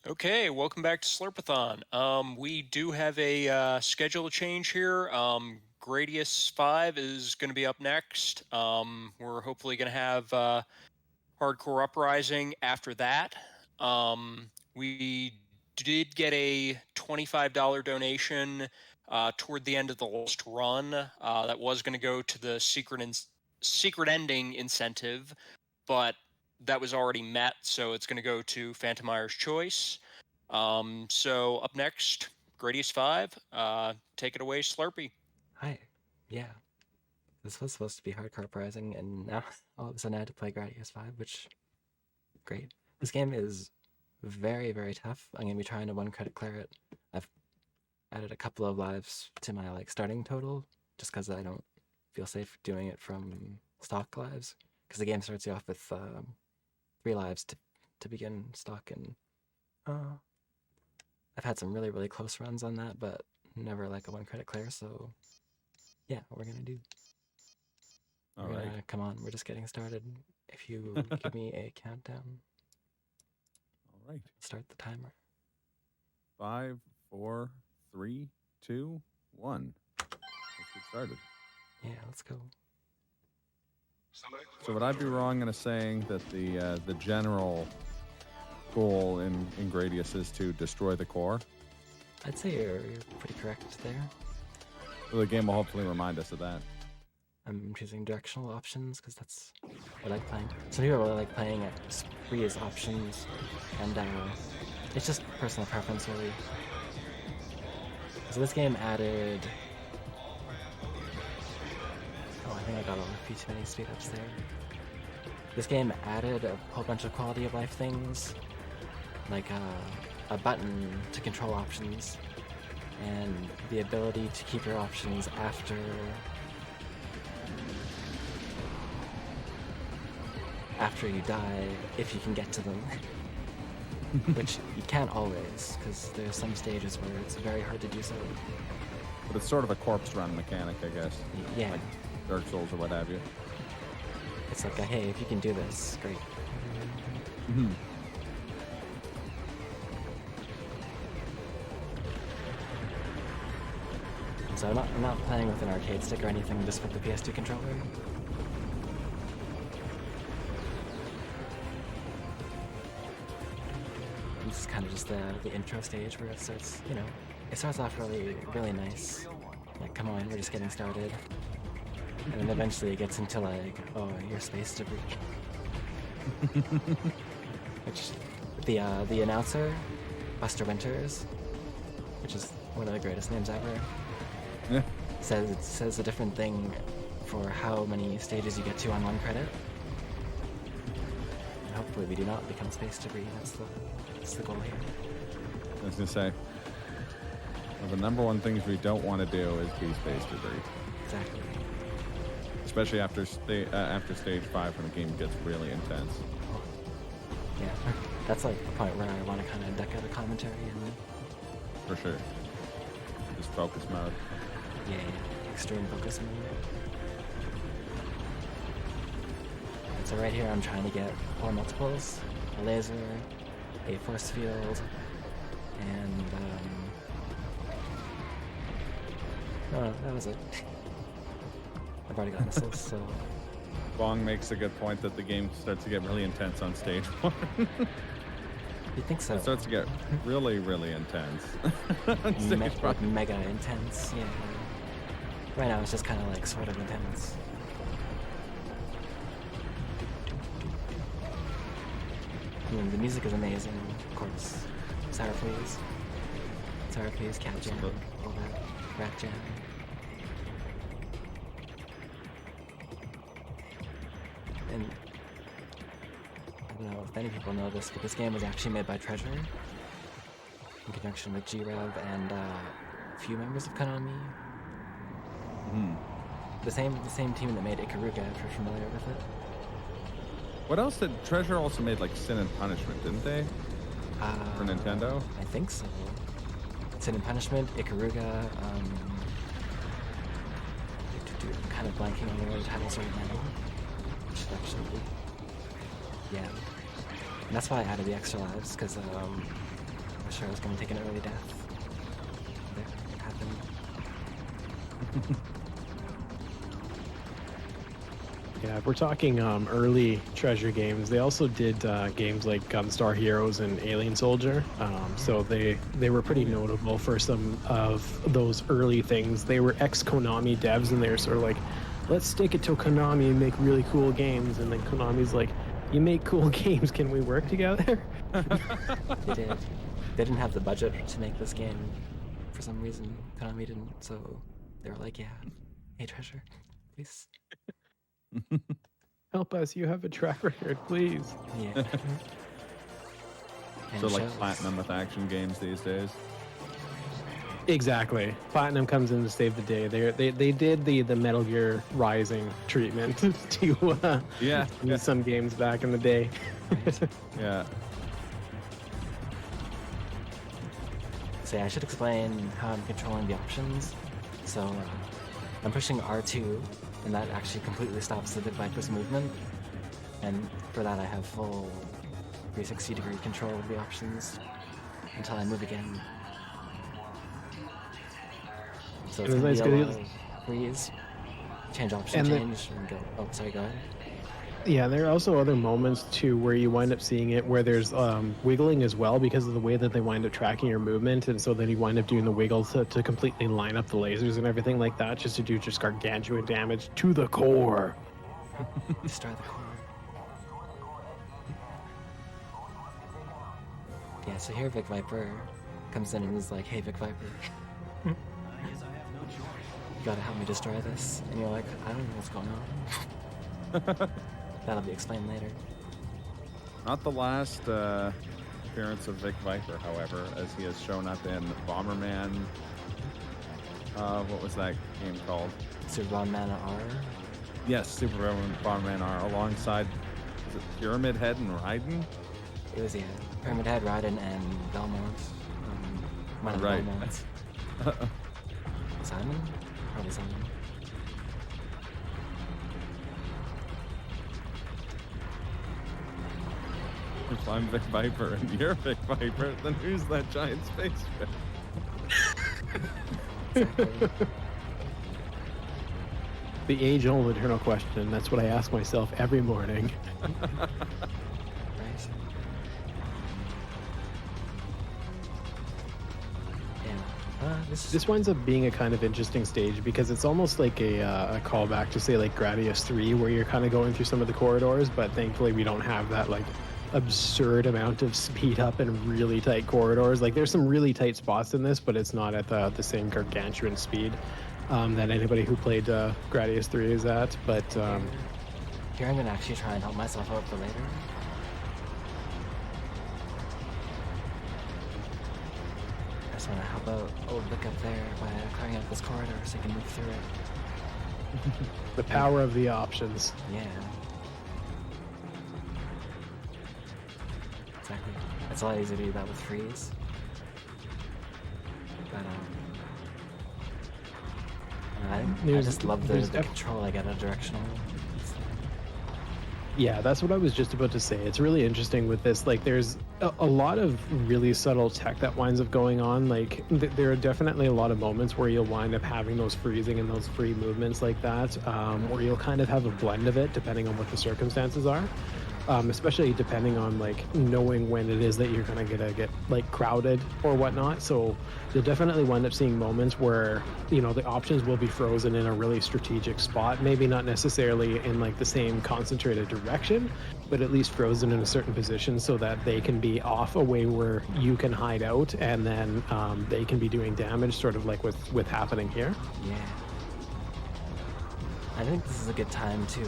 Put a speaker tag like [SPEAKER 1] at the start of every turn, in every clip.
[SPEAKER 1] Okay, welcome back to Slurpathon. We do have a schedule change here. Gradius 5 is going to be up next. We're hopefully going to have Hardcore Uprising after that. We did get a $25 donation toward the end of the last run. That was going to go to the secret ending incentive, but that was already met, so it's going to go to Phantomeyer's Choice. So up next, Gradius 5. Take it away, Slurpee.
[SPEAKER 2] Hi. Yeah. This was supposed to be Hardcore Uprising, and now all of a sudden I had to play Gradius 5, which, great. This game is very, very tough. I'm going to be trying to one-credit clear it. I've added a couple of lives to my starting total, just because I don't feel safe doing it from stock lives, because the game starts you off with 3 lives to begin stock, and I've had some really, really close runs on that, but never like a one-credit clear, so yeah, what we're going to do.
[SPEAKER 3] All right.
[SPEAKER 2] Come on, we're just getting started. If you give me a countdown,
[SPEAKER 3] All right.
[SPEAKER 2] start the timer.
[SPEAKER 3] 5, 4, 3, 2, 1. Let's get started.
[SPEAKER 2] Yeah, let's go.
[SPEAKER 3] So would I be wrong in saying that the general goal in Gradius is to destroy the core?
[SPEAKER 2] I'd say you're pretty correct there.
[SPEAKER 3] Well, the game will hopefully remind us of that.
[SPEAKER 2] I'm choosing directional options because that's what I like playing. Some people really like playing at free as options, and it's just personal preference, really. So this game added... Oh, I think I got a few too many speed ups there. This game added a whole bunch of quality of life things, like a button to control options, and the ability to keep your options after you die, if you can get to them. Which you can't always, because there's some stages where it's very hard to do so.
[SPEAKER 3] But it's sort of a corpse run mechanic, I guess.
[SPEAKER 2] Yeah.
[SPEAKER 3] Like Dark Souls or what have you.
[SPEAKER 2] It's like, hey, if you can do this, great.
[SPEAKER 3] Mm-hmm.
[SPEAKER 2] So I'm not playing with an arcade stick or anything, just with the PS2 controller. This is kind of just the intro stage where it starts, it starts off really, really nice. Like, come on, we're just getting started. And then eventually it gets into like, oh, your space to breach. Which, the announcer, Buster Winters, which is one of the greatest names ever,
[SPEAKER 3] Yeah.
[SPEAKER 2] says a different thing for how many stages you get to on one credit. And hopefully we do not become space debris. That's the goal here.
[SPEAKER 3] I was going to say, one of the number one things we don't want to do is be space debris.
[SPEAKER 2] Exactly.
[SPEAKER 3] Especially after stage 5 when the game gets really intense.
[SPEAKER 2] Yeah, that's like the point where I want to kind of duck out of commentary and...
[SPEAKER 3] For sure. Just focus mode.
[SPEAKER 2] Yeah, extreme focus mode. And so right here I'm trying to get 4 multiples, a laser, a force field, and no, that was it. I've already got missiles, so...
[SPEAKER 3] Bong makes a good point that the game starts to get really intense on stage 1.
[SPEAKER 2] You think so?
[SPEAKER 3] It starts to get really, really intense. on stage 1.
[SPEAKER 2] Like mega intense, yeah. Right now it's just kind of like sort of intense. I mean, the music is amazing, of course. Sour Please, Cat Jam, all that, Rat Jam. And I don't know if many people know this, but this game was actually made by Treasure in conjunction with G-Rev and a few members of Konami.
[SPEAKER 3] Mm.
[SPEAKER 2] The same team that made Ikaruga, if you're familiar with it.
[SPEAKER 3] What else did Treasure also made like Sin and Punishment, didn't they? For Nintendo?
[SPEAKER 2] I think so. Sin and Punishment, Ikaruga, I'm kind of blanking on the other titles right now. Should actually be. Yeah. And that's why I added the extra lives, because was sure I was going to take an early death. But it happened.
[SPEAKER 4] Yeah, if we're talking early treasure games, they also did games like Gunstar Heroes and Alien Soldier. So they were pretty notable for some of those early things. They were ex-Konami devs, and they were sort of like, let's stick it to Konami and make really cool games. And then Konami's like, you make cool games, can we work together?
[SPEAKER 2] They did. They didn't have the budget to make this game for some reason. Konami didn't, so they were like, yeah, hey Treasure, please.
[SPEAKER 4] Help us, you have a track record, please.
[SPEAKER 2] Yeah. And
[SPEAKER 3] So like
[SPEAKER 2] shows.
[SPEAKER 3] Platinum with action games these days.
[SPEAKER 4] Exactly. Platinum comes in to save the day. They did the Metal Gear Rising treatment to
[SPEAKER 3] Yeah.
[SPEAKER 4] some games back in the day.
[SPEAKER 3] Yeah.
[SPEAKER 2] So yeah, I should explain how I'm controlling the options. So I'm pushing R2, and that actually completely stops the Big Viper's movement. And for that I have full 360-degree control of the options until I move again. So it's
[SPEAKER 4] It was
[SPEAKER 2] gonna
[SPEAKER 4] nice
[SPEAKER 2] be a
[SPEAKER 4] 'cause
[SPEAKER 2] lot of freeze, change option,
[SPEAKER 4] And
[SPEAKER 2] change, and go. Oh, sorry, go ahead.
[SPEAKER 4] Yeah, there are also other moments too where you wind up seeing it where there's wiggling as well because of the way that they wind up tracking your movement, and so then you wind up doing the wiggle to completely line up the lasers and everything like that, just to do just gargantuan damage to the core.
[SPEAKER 2] Destroy the core. Yeah, so here Vic Viper comes in and is like, hey Vic Viper, you gotta help me destroy this. And you're like, I don't know what's going on. That'll be explained later.
[SPEAKER 3] Not the last appearance of Vic Viper, however, as he has shown up in Bomberman. What was that game called?
[SPEAKER 2] Superman R.
[SPEAKER 3] Yes, Super Bomberman R, alongside is it Pyramid Head and Raiden?
[SPEAKER 2] It was, yeah, Pyramid Head, Raiden, and Belmont. One of the
[SPEAKER 3] Right.
[SPEAKER 2] Belmonts. Simon? Probably Simon.
[SPEAKER 3] If I'm Vic Viper and you're Vic Viper, then who's that giant spaceship?
[SPEAKER 2] Exactly.
[SPEAKER 4] The age-old eternal question. That's what I ask myself every morning.
[SPEAKER 2] Right. Yeah.
[SPEAKER 4] This winds up being a kind of interesting stage because it's almost like a callback to say like Gradius 3, where you're kind of going through some of the corridors, but thankfully we don't have that like absurd amount of speed up in really tight corridors. Like there's some really tight spots in this, but it's not at the same gargantuan speed that anybody who played Gradius 3 is at. But
[SPEAKER 2] Here I'm gonna actually try and help myself out for later. I just wanna help out old Vic up there by clearing out this corridor so he can move through it.
[SPEAKER 4] the power of the options.
[SPEAKER 2] Yeah. Exactly. It's a lot easier to do that with freeze. But I just love the control I get out of directional.
[SPEAKER 4] Yeah, that's what I was just about to say. It's really interesting with this. Like, there's a lot of really subtle tech that winds up going on. Like, there are definitely a lot of moments where you'll wind up having those freezing and those free movements like that, where you'll kind of have a blend of it depending on what the circumstances are. Especially depending on like knowing when it is that you're gonna get like crowded or whatnot. So you'll definitely wind up seeing moments where, you know, the options will be frozen in a really strategic spot, maybe not necessarily in like the same concentrated direction, but at least frozen in a certain position so that they can be off a way where you can hide out, and then they can be doing damage, sort of like with happening here.
[SPEAKER 2] Yeah. I think this is a good time to,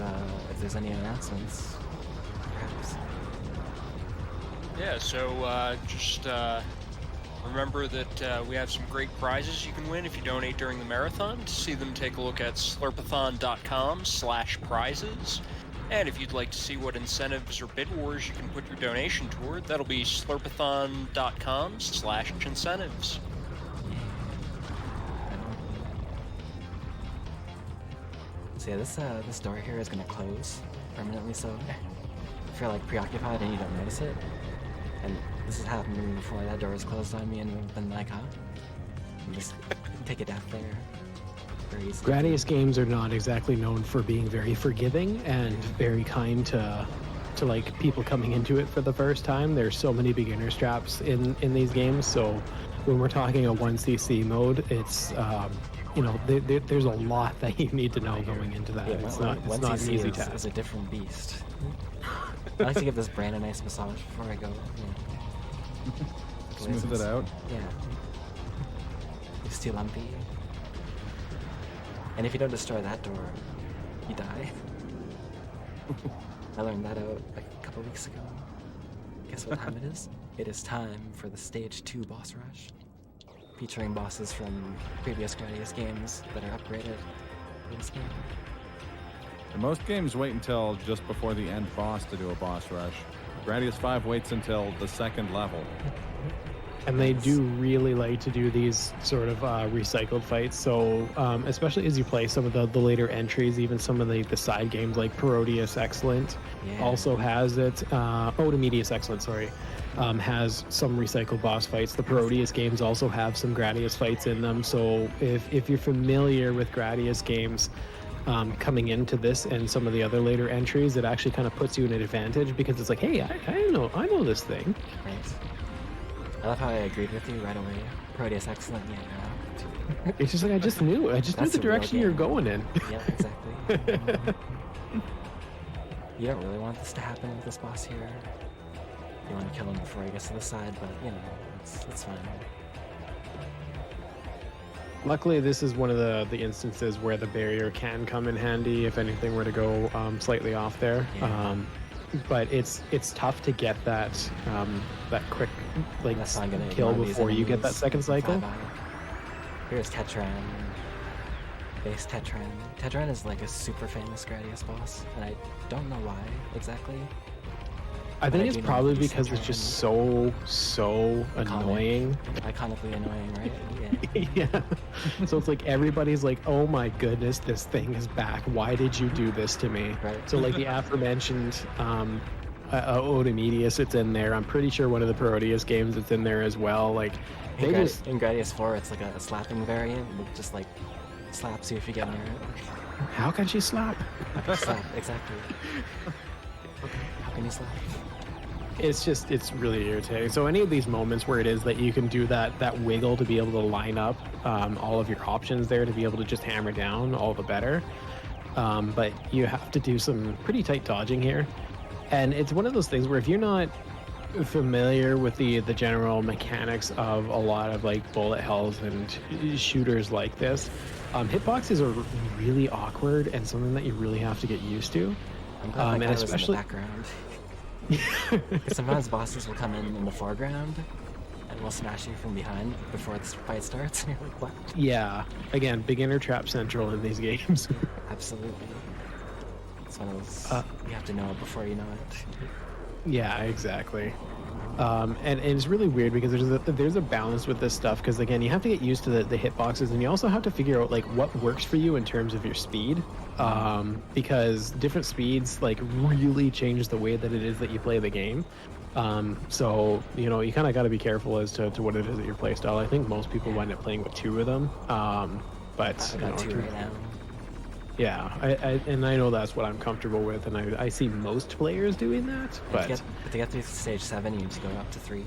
[SPEAKER 2] if there's any announcements, perhaps.
[SPEAKER 1] Yeah, so just remember that we have some great prizes you can win if you donate during the marathon. To see them, take a look at slurpathon.com/prizes. And if you'd like to see what incentives or bid wars you can put your donation toward, that'll be slurpathon.com/incentives.
[SPEAKER 2] So yeah, this door here is gonna close permanently, so if you're like preoccupied and you don't notice it, and This has happened to me before. That door was closed on me, and I've been like, huh? And just take it out there. Very easy.
[SPEAKER 4] Gradius games are not exactly known for being very forgiving and very kind to like people coming into it for the first time. There's so many beginner traps in these games. So when we're talking a 1cc mode, it's you know, there's a lot that you need to know going into that.
[SPEAKER 2] Yeah,
[SPEAKER 4] It's not an easy task.
[SPEAKER 2] It's a different beast. I like to give this brain a nice massage before I go. You know.
[SPEAKER 3] Smooth it out.
[SPEAKER 2] Yeah. It's too lumpy. And if you don't destroy that door, you die. I learned that out like a couple weeks ago. Guess what time it is? It is time for the Stage 2 boss rush, featuring bosses from previous Gradius games that are upgraded for this game.
[SPEAKER 3] And most games wait until just before the end boss to do a boss rush. Gradius 5 waits until the second level.
[SPEAKER 4] And they do really like to do these sort of recycled fights. So especially as you play some of the later entries, even some of the side games like Parodius Excellent also has it. Medius Excellent, sorry, has some recycled boss fights. The Parodius games also have some Gradius fights in them. So if you're familiar with Gradius games, coming into this and some of the other later entries, it actually kind of puts you in an advantage because it's like, hey, I know this thing.
[SPEAKER 2] Right. I love how I agreed with you right away. Proteus excellent, yeah.
[SPEAKER 4] It's just like I just knew the direction you're going in.
[SPEAKER 2] Yeah, exactly. You don't really want this to happen with this boss here. You want to kill him before he gets to the side, but you know, it's fine.
[SPEAKER 4] Luckily, this is one of the instances where the barrier can come in handy if anything were to go slightly off there.
[SPEAKER 2] Yeah.
[SPEAKER 4] But it's tough to get that quick kill
[SPEAKER 2] ignore
[SPEAKER 4] before you get that second cycle.
[SPEAKER 2] Here's Tetran. Base Tetran. Tetran is like a super famous Gradius boss, and I don't know why exactly.
[SPEAKER 4] I think it's probably because it's just so annoying.
[SPEAKER 2] Iconically annoying, right?
[SPEAKER 4] Yeah. Yeah. So it's like everybody's like, oh my goodness, this thing is back. Why did you do this to me?
[SPEAKER 2] Right.
[SPEAKER 4] So like the aforementioned Odemedius, it's in there. I'm pretty sure one of the Parodius games it's in there as well. Like
[SPEAKER 2] in Gradius 4, it's like a slapping variant. It just like slaps you if you get near it.
[SPEAKER 4] How can she slap?
[SPEAKER 2] Slap, exactly. How can you slap?
[SPEAKER 4] It's really irritating. So any of these moments where it is that you can do that wiggle to be able to line up all of your options there to be able to just hammer down, all the better. But you have to do some pretty tight dodging here. And it's one of those things where if you're not familiar with the general mechanics of a lot of like bullet hells and shooters like this, hitboxes are really awkward and something that you really have to get used to.
[SPEAKER 2] I'm glad
[SPEAKER 4] and especially
[SPEAKER 2] in the background. Sometimes bosses will come in the foreground and will smash you from behind before the fight starts. And you're like, what?
[SPEAKER 4] Yeah. Again, beginner trap central in these games.
[SPEAKER 2] Absolutely. It's one of those, you have to know it before you know it.
[SPEAKER 4] Yeah, exactly. And it's really weird because there's a balance with this stuff because again you have to get used to the hitboxes and you also have to figure out like what works for you in terms of your speed because different speeds like really change the way that it is that you play the game. So you know you kind of got to be careful as to what it is that your play style. I think most people wind up playing with 2 of them, but
[SPEAKER 2] I got 2 right now.
[SPEAKER 4] Yeah, I know that's what I'm comfortable with, and I see most players doing that. But
[SPEAKER 2] to get through stage 7, you need to go up to 3.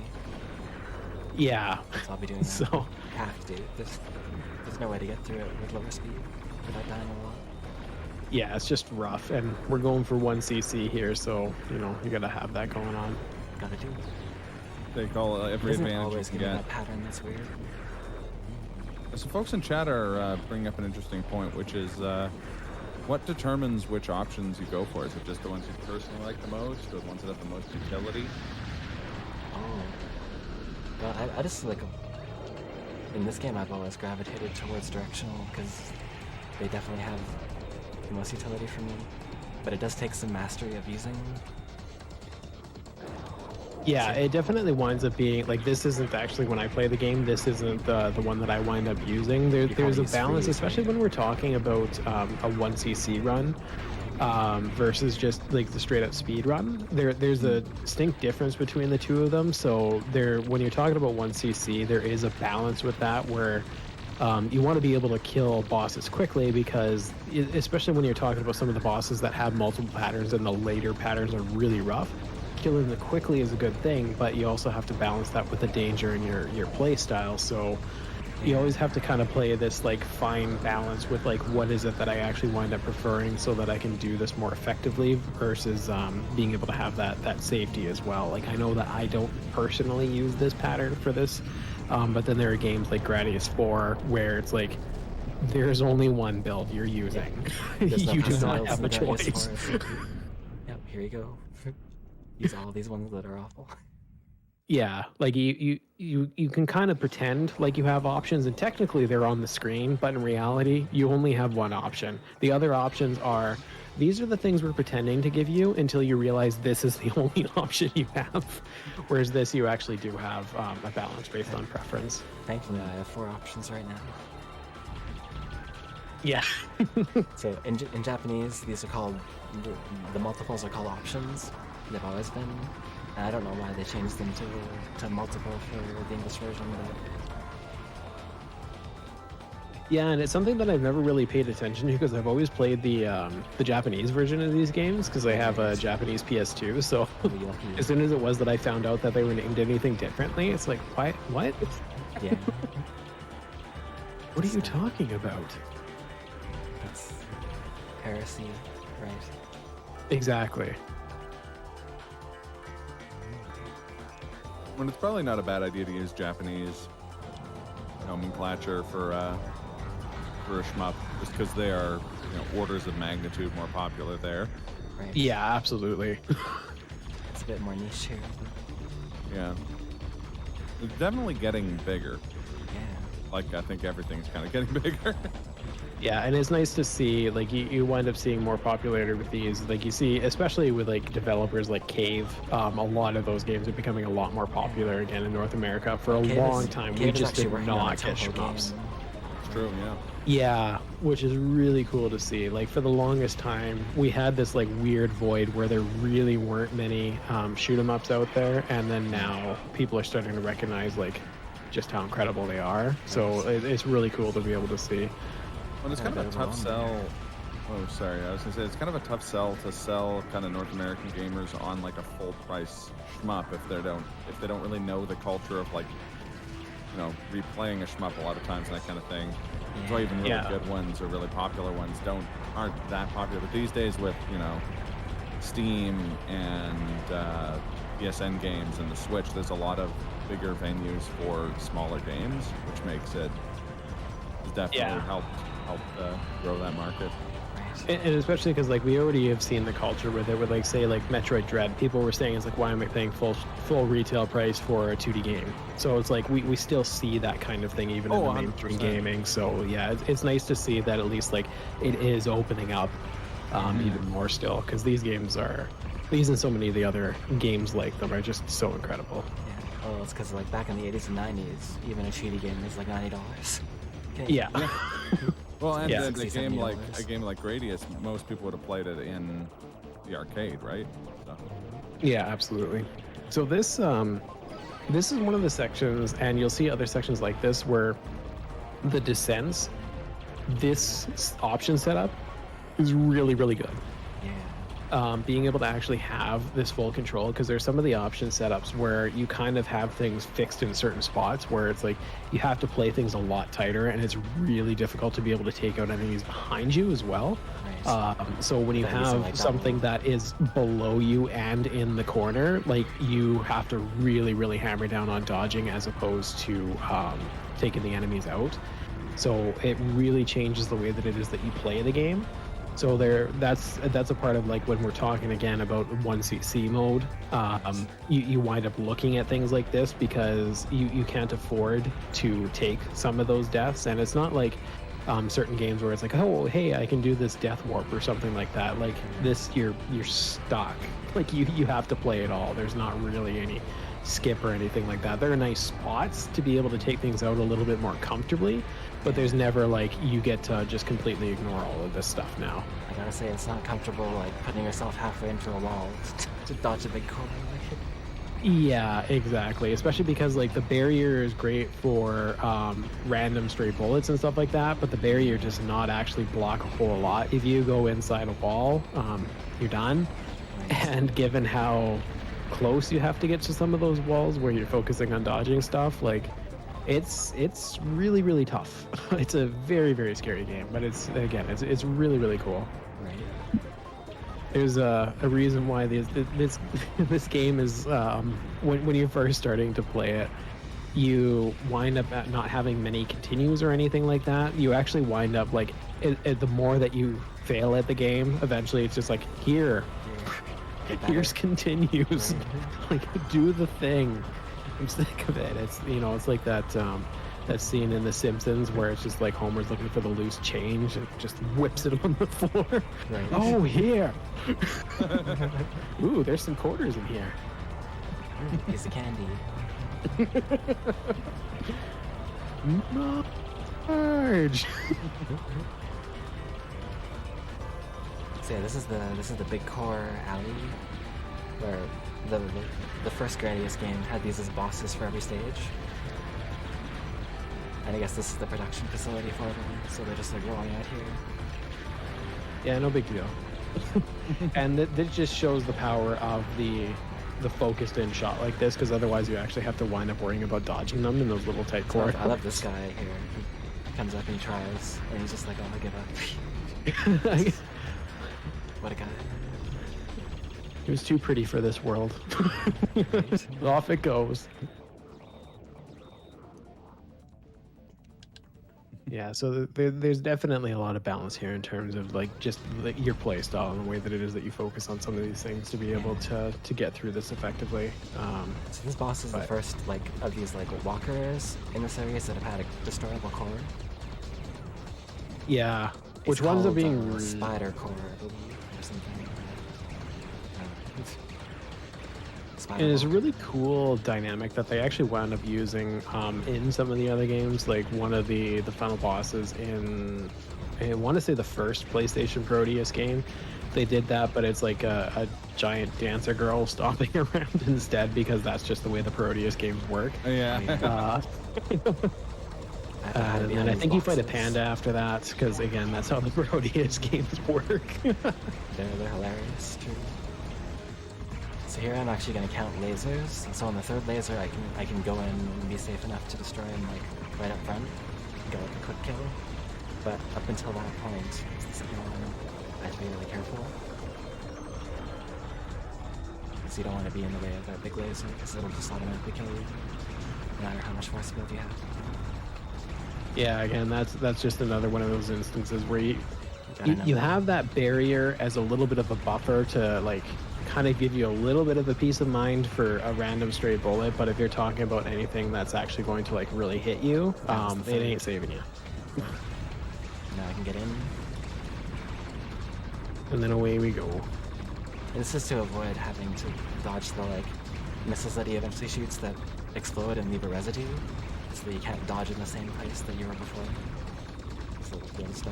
[SPEAKER 4] Yeah,
[SPEAKER 2] So I'll be doing that.
[SPEAKER 4] So
[SPEAKER 2] have to. There's no way to get through it with lower speed without dying a lot.
[SPEAKER 4] yeah, it's just rough, and we're going for 1cc here, so you know you gotta have that going on.
[SPEAKER 2] Gotta do it.
[SPEAKER 3] Take all every
[SPEAKER 2] Isn't
[SPEAKER 3] advantage
[SPEAKER 2] always
[SPEAKER 3] you
[SPEAKER 2] gonna
[SPEAKER 3] can
[SPEAKER 2] be that pattern that's weird.
[SPEAKER 3] get. So folks in chat are bringing up an interesting point, which is what determines which options you go for? Is it just the ones you personally like the most, or the ones that have the most utility?
[SPEAKER 2] Oh. Well, I just like in this game I've always gravitated towards directional because they definitely have the most utility for me. But it does take some mastery of using them.
[SPEAKER 4] Yeah, it definitely winds up being like this isn't actually when I play the game. This isn't the one that I wind up using. There's a balance, especially when we're talking about a 1cc run. versus just like the straight up speed run. There's a distinct difference between the two of them. So when you're talking about 1cc, there is a balance with that where you want to be able to kill bosses quickly because, especially when you're talking about some of the bosses that have multiple patterns and the later patterns are really rough, killing them quickly is a good thing, but you also have to balance that with the danger in your play style. So you always have to kind of play this like fine balance with like what is it that I actually wind up preferring so that I can do this more effectively versus being able to have that safety as well. Like I know that I don't personally use this pattern for this, but then there are games like Gradius 4 where it's like there's only one build you're using. You do not have a choice.
[SPEAKER 2] Yep, here you go. Use all these ones that are awful.
[SPEAKER 4] Yeah, like you can kind of pretend like you have options, and technically they're on the screen, but in reality, you only have one option. The other options are, these are the things we're pretending to give you until you realize this is the only option you have. Whereas this, you actually do have a balance based on preference.
[SPEAKER 2] Thankfully, I have 4 options right now.
[SPEAKER 4] Yeah.
[SPEAKER 2] So in Japanese, these are called, the multiples are called options. They've always been. I don't know why they changed them to multiple for the English version, but...
[SPEAKER 4] Yeah, and it's something that I've never really paid attention to because I've always played the Japanese version of these games because I have a Japanese PS2. So as soon as it was that I found out that they were named anything differently, it's like, what?
[SPEAKER 2] Yeah.
[SPEAKER 4] What are you talking about?
[SPEAKER 2] That's heresy, right?
[SPEAKER 3] I
[SPEAKER 4] Exactly.
[SPEAKER 3] mean, it's probably not a bad idea to use Japanese nomenclature for a shmup, just because they are orders of magnitude more popular there.
[SPEAKER 2] Right.
[SPEAKER 4] Yeah, absolutely.
[SPEAKER 2] It's a bit more niche here.
[SPEAKER 3] Yeah, it's definitely getting bigger.
[SPEAKER 2] Yeah.
[SPEAKER 3] Like I think everything's kind of getting bigger.
[SPEAKER 4] Yeah, and it's nice to see, like, you wind up seeing more popularity with these. Like, you see, especially with, like, developers like Cave, a lot of those games are becoming a lot more popular again in North America. For a long time, we just did not get shmups.
[SPEAKER 3] It's true, yeah.
[SPEAKER 4] Yeah, which is really cool to see. Like, for the longest time, we had this, like, weird void where there really weren't many shoot-em-ups out there, and then now people are starting to recognize, like, just how incredible they are. So it's really cool to be able to see.
[SPEAKER 3] Well, it's kind of a tough sell. Oh, sorry. I was gonna say it's kind of a tough sell to sell kind of North American gamers on like a full price shmup if they don't really know the culture of like replaying a shmup a lot of times and that kind of thing. That's why even really good ones or really popular ones aren't that popular. But these days with Steam and PSN games and the Switch, there's a lot of bigger venues for smaller games, which makes it definitely helped grow that market.
[SPEAKER 4] And especially because like we already have seen the culture with it, with like say like Metroid Dread, people were saying it's like, why am I paying full retail price for a 2D game? So it's like we still see that kind of thing even in the mainstream gaming. So yeah, it's nice to see that at least like it is opening up even more still, because these and so many of the other games like them are just so incredible.
[SPEAKER 2] Yeah, well, it's because like back in the 80s and 90s, even a shitty game was like $90. Okay.
[SPEAKER 4] Yeah.
[SPEAKER 3] Well, and then
[SPEAKER 2] $60,
[SPEAKER 3] a game like Gradius, most people would have played it in the arcade, right? So.
[SPEAKER 4] Yeah, absolutely. So this is one of the sections, and you'll see other sections like this where the descents, this option setup is really, really good. Being able to actually have this full control, because there's some of the option setups where you kind of have things fixed in certain spots where it's like you have to play things a lot tighter, and it's really difficult to be able to take out enemies behind you as well. Nice. So when you have something that is below you and in the corner, like you have to really, really hammer down on dodging as opposed to taking the enemies out. So it really changes the way that it is that you play the game. So that's a part of like when we're talking again about 1cc mode, you wind up looking at things like this because you can't afford to take some of those deaths, and it's not like certain games where it's like, oh hey, I can do this death warp or something like that. Like this, you're stuck. Like you have to play it all. There's not really skip or anything like that. There are nice spots to be able to take things out a little bit more comfortably, but there's never like you get to just completely ignore all of this stuff now.
[SPEAKER 2] I gotta say, it's not comfortable like putting yourself halfway into a wall to dodge a big core.
[SPEAKER 4] Yeah, exactly. Especially because like the barrier is great for random stray bullets and stuff like that, but the barrier does not actually block a whole lot. If you go inside a wall, you're done. And given how close you have to get to some of those walls where you're focusing on dodging stuff, like it's really tough. It's a very scary game, but it's really cool.
[SPEAKER 2] Right.
[SPEAKER 4] There's a reason why this game is when you're first starting to play it, you wind up at not having many continues or anything like that. You actually wind up like the more that you fail at the game, eventually it's just like here's continues. Like do the thing. I'm sick of it. It's it's like that scene in The Simpsons where it's just like Homer's looking for the loose change and just whips it on the floor.
[SPEAKER 2] Right.
[SPEAKER 4] Oh, here. Ooh, there's some quarters in here.
[SPEAKER 2] Piece of candy.
[SPEAKER 4] Marge.
[SPEAKER 2] So yeah, this is the big core alley where the first Gradius game had these as bosses for every stage. And I guess this is the production facility for them, so they're just like rolling out here.
[SPEAKER 4] Yeah, no big deal. And that just shows the power of the focused in shot like this, because otherwise you actually have to wind up worrying about dodging them in those little tight corners.
[SPEAKER 2] I love this guy here. He comes up and he tries, and he's just like, oh, I give up. What a guy.
[SPEAKER 4] He was too pretty for this world.
[SPEAKER 2] Right.
[SPEAKER 4] Off it goes. Yeah, so there's definitely a lot of balance here in terms of like just your play style and the way that it is that you focus on some of these things to be able to get through this effectively.
[SPEAKER 2] So this boss is the first like of these like walkers in the series that have had a destroyable core.
[SPEAKER 4] Yeah, which
[SPEAKER 2] It's
[SPEAKER 4] ones are
[SPEAKER 2] called,
[SPEAKER 4] being
[SPEAKER 2] spider core, I believe, or something.
[SPEAKER 4] And it's a really cool dynamic that they actually wound up using in some of the other games. Like one of the final bosses in, I want to say the first PlayStation Gradius game, they did that, but it's like a giant dancer girl stomping around instead, because that's just the way the Gradius games work.
[SPEAKER 3] Yeah.
[SPEAKER 4] And then I think you fight a panda after that, because again, that's how the Gradius games work.
[SPEAKER 2] They're hilarious too. So here I'm actually going to count lasers. So on the third laser, I can go in and be safe enough to destroy him like right up front, get like a quick kill. But up until that point, it's the second one, I have to be really careful. Because you don't want to be in the way of that big laser, because it'll just automatically kill you, no matter how much force field you have.
[SPEAKER 4] Yeah, again, that's just another one of those instances where you have that barrier as a little bit of a buffer to like kind of give you a little bit of a peace of mind for a random stray bullet, but if you're talking about anything that's actually going to like really hit you, it ain't saving you.
[SPEAKER 2] Now I can get in.
[SPEAKER 4] And then away we go.
[SPEAKER 2] This is to avoid having to dodge the like missiles that he eventually shoots that explode and leave a residue, so that you can't dodge in the same place that you were before. So you'll just die.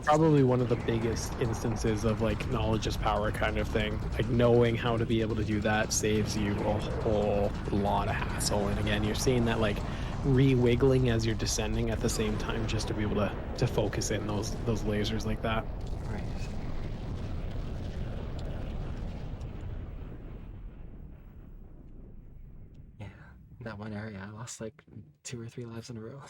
[SPEAKER 4] Probably one of the biggest instances of like knowledge is power kind of thing. Like knowing how to be able to do that saves you a whole lot of hassle. And again, you're seeing that like re-wiggling as you're descending at the same time, just to be able to focus in those lasers like that.
[SPEAKER 2] Right. Yeah, that one area I lost like 2 or 3 lives in a row.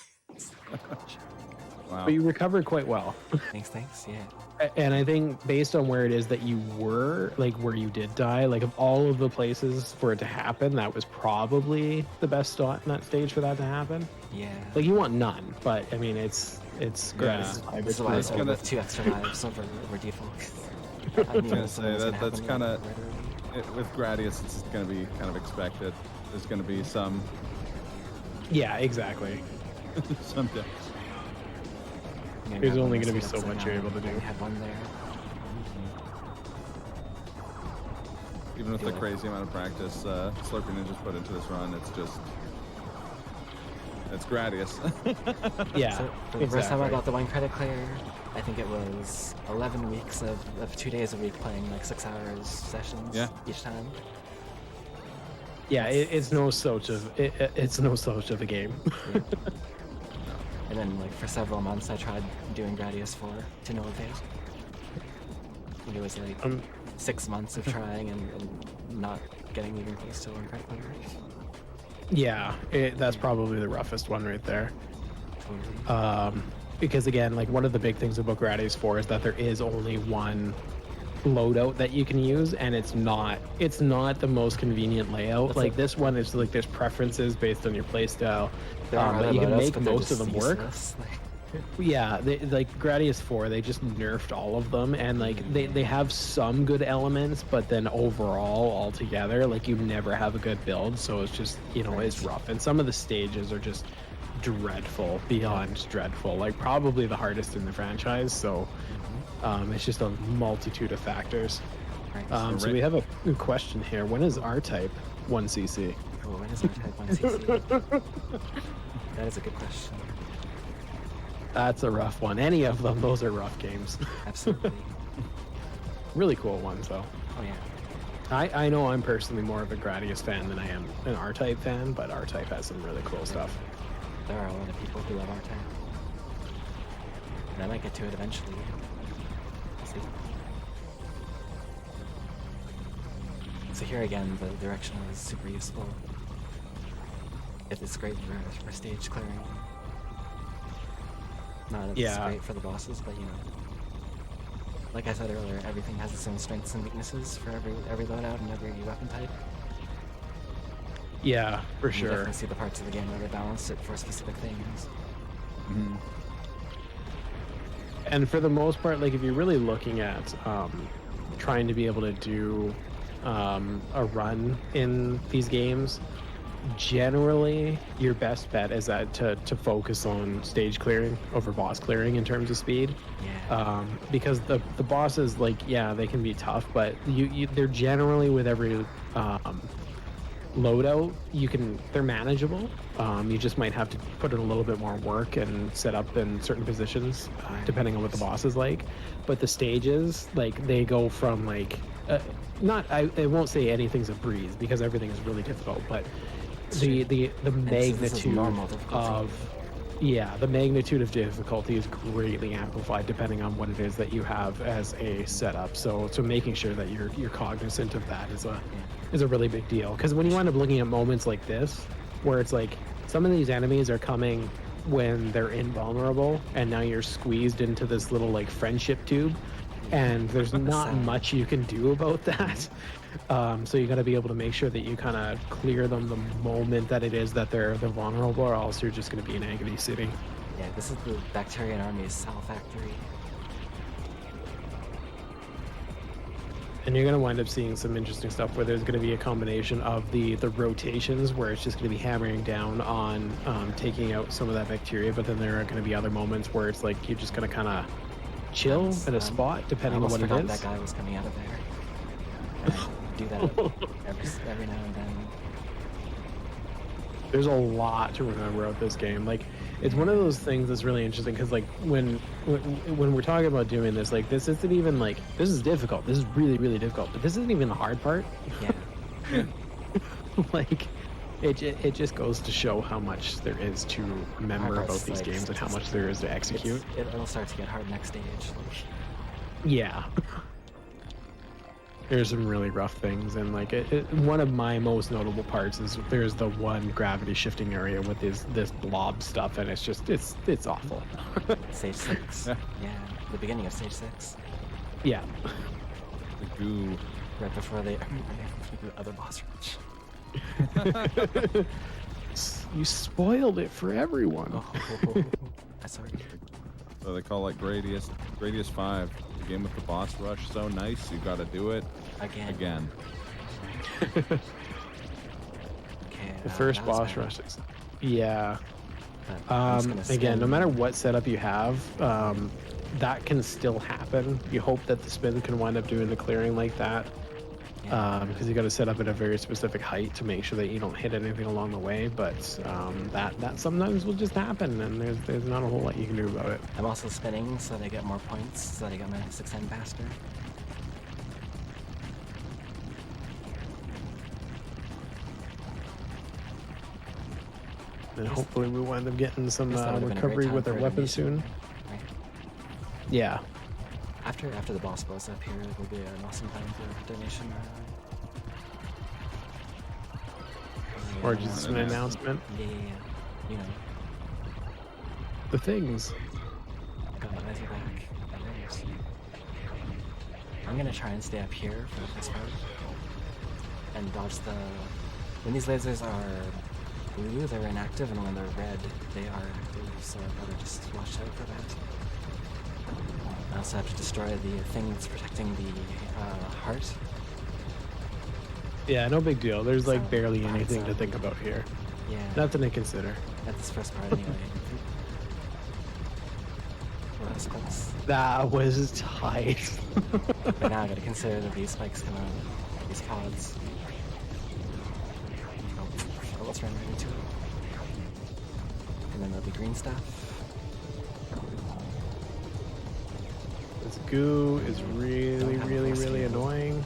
[SPEAKER 3] Wow.
[SPEAKER 4] But you recovered quite well.
[SPEAKER 2] Thanks, yeah.
[SPEAKER 4] And I think based on where it is that you were, like where you did die, like of all of the places for it to happen, that was probably the best spot in that stage for that to happen.
[SPEAKER 2] Yeah.
[SPEAKER 4] Like you want none, but I mean it's great.
[SPEAKER 2] This is why I started with 2 extra lives over default.
[SPEAKER 3] I was gonna say that's kind of with Gradius. It's gonna be kind of expected. There's gonna be some.
[SPEAKER 4] Yeah, exactly.
[SPEAKER 3] some deaths.
[SPEAKER 4] There's only going to be so much you're able to do.
[SPEAKER 2] We had one there.
[SPEAKER 3] Even with the crazy amount of practice Slurpeeninja's put into this run, it's Gradius.
[SPEAKER 4] Yeah,
[SPEAKER 2] So the first time I got the 1 credit clear, I think it was 11 weeks of 2 days a week playing like 6 hours sessions each time.
[SPEAKER 4] Yeah, it's no slouch of it's no slouch of a game.
[SPEAKER 2] Yeah. And then like for several months I tried doing Gradius 4 to no avail. I think it was like 6 months of trying and not getting even close to 1 credit clear.
[SPEAKER 4] Yeah, that's probably the roughest one right there.
[SPEAKER 2] Totally.
[SPEAKER 4] Because again, like one of the big things about Gradius 4 is that there is only one loadout that you can use, and it's not the most convenient layout. Like this one is like there's preferences based on your playstyle, but you can make most of them work. Yeah, like Gradius 4, they just nerfed all of them, and like they have some good elements, but then overall, altogether, like you never have a good build, so it's just, you know, it's rough. And some of the stages are just dreadful, beyond dreadful, like probably the hardest in the franchise, so it's just a multitude of factors. So we have a question here. When is R-Type 1cc?
[SPEAKER 2] Oh, when is R-Type 1cc? That is a good question.
[SPEAKER 4] That's a rough one. Any of them, those are rough games.
[SPEAKER 2] Absolutely.
[SPEAKER 4] Really cool ones, though.
[SPEAKER 2] Oh, yeah.
[SPEAKER 4] I know I'm personally more of a Gradius fan than I am an R-Type fan, but R-Type has some really cool stuff.
[SPEAKER 2] There are a lot of people who love R-Type. And I might get to it eventually. We'll see. So here again, the directional is super useful. It's great for stage clearing. Not as great for the bosses, but you know. Like I said earlier, everything has its own strengths and weaknesses for every loadout and every weapon type.
[SPEAKER 4] Yeah, for
[SPEAKER 2] You
[SPEAKER 4] sure.
[SPEAKER 2] definitely see the parts of the game where they balance it for specific things.
[SPEAKER 3] Mm-hmm.
[SPEAKER 4] And for the most part, like if you're really looking at trying to be able to do a run in these games, generally your best bet is that to focus on stage clearing over boss clearing in terms of speed.
[SPEAKER 2] Yeah.
[SPEAKER 4] Because the bosses, like, yeah, they can be tough, but they're generally, with every loadout, they're manageable. You just might have to put in a little bit more work and set up in certain positions depending on what the boss is like. But the stages, like, they go from like I won't say anything's a breeze because everything is really difficult, but the magnitude the magnitude of difficulty is greatly amplified depending on what it is that you have as a setup. So making sure that you're cognizant of that is a really big deal. Because when you wind up looking at moments like this, where it's like some of these enemies are coming when they're invulnerable, and now you're squeezed into this little like friendship tube, and there's not much you can do about that. So you got to be able to make sure that you kind of clear them the moment that it is that they're vulnerable, or else you're just going to be in agony city.
[SPEAKER 2] Yeah, this is the Bacterian Army's cell factory.
[SPEAKER 4] And you're going to wind up seeing some interesting stuff where there's going to be a combination of the rotations where it's just going to be hammering down on taking out some of that bacteria, but then there are going to be other moments where it's like you're just going to kind of chill at a spot depending on what it is.
[SPEAKER 2] That guy was coming out of there. And I do that every now and then.
[SPEAKER 4] There's a lot to remember about this game. Like, it's one of those things that's really interesting because, like, when we're talking about doing this, like, this isn't even like, this is difficult. This is really, really difficult. But this isn't even the hard part.
[SPEAKER 2] Yeah.
[SPEAKER 4] Like, it just goes to show how much there is to remember about these games and how much there is to execute.
[SPEAKER 2] It'll start to get hard next stage.
[SPEAKER 4] Yeah. There's some really rough things, and like one of my most notable parts is there's the one gravity shifting area with this blob stuff, and it's awful.
[SPEAKER 2] Stage 6. Yeah, the beginning of stage 6.
[SPEAKER 4] Yeah.
[SPEAKER 3] The goo.
[SPEAKER 2] Right before the other boss rush.
[SPEAKER 4] You spoiled it for everyone.
[SPEAKER 2] Oh, sorry.
[SPEAKER 3] So they call it Gradius 5. The game with the boss rush, so nice. You got to do it again.
[SPEAKER 2] Okay,
[SPEAKER 4] The first boss rushes. Yeah.
[SPEAKER 2] I'm just gonna
[SPEAKER 4] Again, no
[SPEAKER 2] spin.
[SPEAKER 4] matter what setup you have, that can still happen. You hope that the spin can wind up doing the clearing like that. because you got to set up at a very specific height to make sure that you don't hit anything along the way. But that sometimes will just happen, and there's not a whole lot you can do about it.
[SPEAKER 2] I'm also spinning so that I get more points, so that I get my 610 faster.
[SPEAKER 4] And hopefully we wind up getting some
[SPEAKER 2] Guess that would've been a great
[SPEAKER 4] recovery
[SPEAKER 2] time
[SPEAKER 4] with our
[SPEAKER 2] for a
[SPEAKER 4] weapon
[SPEAKER 2] donation.
[SPEAKER 4] soon.
[SPEAKER 2] Right.
[SPEAKER 4] Yeah.
[SPEAKER 2] After the boss blows up here, it will be an awesome time for donation.
[SPEAKER 4] Or just an announcement.
[SPEAKER 2] Yeah, you know.
[SPEAKER 4] The things.
[SPEAKER 2] Got my laser back. Nice. I'm gonna try and stay up here for this part. And dodge the... When these lasers are blue, they're inactive, and when they're red, they are active, so I'd rather just watch out for that. I also have to destroy the thing that's protecting the heart.
[SPEAKER 4] Yeah, no big deal. There's like
[SPEAKER 2] So,
[SPEAKER 4] barely
[SPEAKER 2] that's,
[SPEAKER 4] anything to think about here.
[SPEAKER 2] Yeah.
[SPEAKER 4] Nothing to consider.
[SPEAKER 2] At this first part, anyway. Well, that was close.
[SPEAKER 4] That was tight.
[SPEAKER 2] But now I gotta consider that these spikes come out, these pods. Oh, let's run right into it. And then there'll be green stuff.
[SPEAKER 4] This goo is really annoying.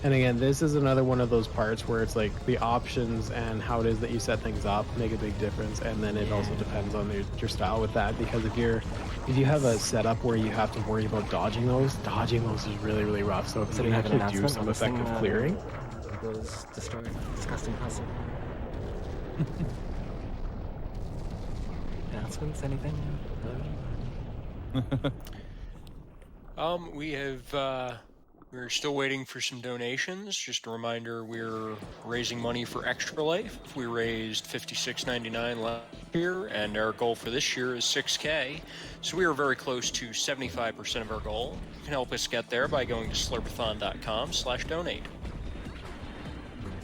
[SPEAKER 4] And again, this is another one of those parts where it's like the options and how it is that you set things up make a big difference, and then it also depends on your style with that, because if you have a setup where you have to worry about dodging those is really rough. So if
[SPEAKER 2] So
[SPEAKER 4] you
[SPEAKER 2] we have an
[SPEAKER 4] actually do
[SPEAKER 2] announcement
[SPEAKER 4] some
[SPEAKER 2] on this thing,
[SPEAKER 4] effective clearing.
[SPEAKER 2] It was destroyed. Disgusting puzzle. Announcements? Anything?
[SPEAKER 1] We have, we're still waiting for some donations. Just a reminder, we're raising money for Extra Life. We raised $56.99 last year, and our goal for this year is $6K. So we are very close to 75% of our goal. You can help us get there by going to slurpathon.com/donate.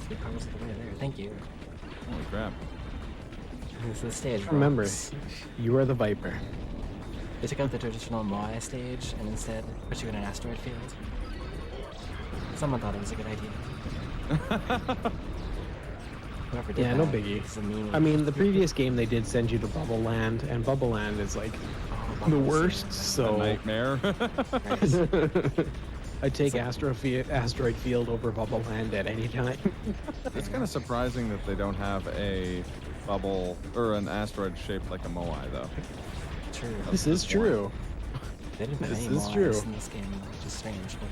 [SPEAKER 2] 3 quarters of the way there. Thank you.
[SPEAKER 3] Holy crap.
[SPEAKER 2] This is the stage.
[SPEAKER 4] Remember,
[SPEAKER 2] rocks.
[SPEAKER 4] you are the Viper.
[SPEAKER 2] They took out the traditional Moai stage and instead put you in an asteroid field. Someone thought it was a good idea. Whoever did
[SPEAKER 4] Yeah,
[SPEAKER 2] that
[SPEAKER 4] no biggie.
[SPEAKER 2] is a meanie.
[SPEAKER 4] I mean, the previous game they did send you to Bubble Land, and Bubble Land is like
[SPEAKER 2] Oh,
[SPEAKER 4] the
[SPEAKER 2] Bubbles,
[SPEAKER 4] worst.
[SPEAKER 2] yeah.
[SPEAKER 3] A
[SPEAKER 4] So
[SPEAKER 3] nightmare.
[SPEAKER 2] Right.
[SPEAKER 4] I take Asteroid Field over Bubble Land at any time.
[SPEAKER 3] It's kind of surprising that they don't have a bubble or an asteroid shaped like a Moai, though.
[SPEAKER 2] True.
[SPEAKER 4] This is true.
[SPEAKER 2] They didn't put
[SPEAKER 4] This
[SPEAKER 2] any
[SPEAKER 4] is
[SPEAKER 2] Moais
[SPEAKER 4] true.
[SPEAKER 2] in this game, which is strange, but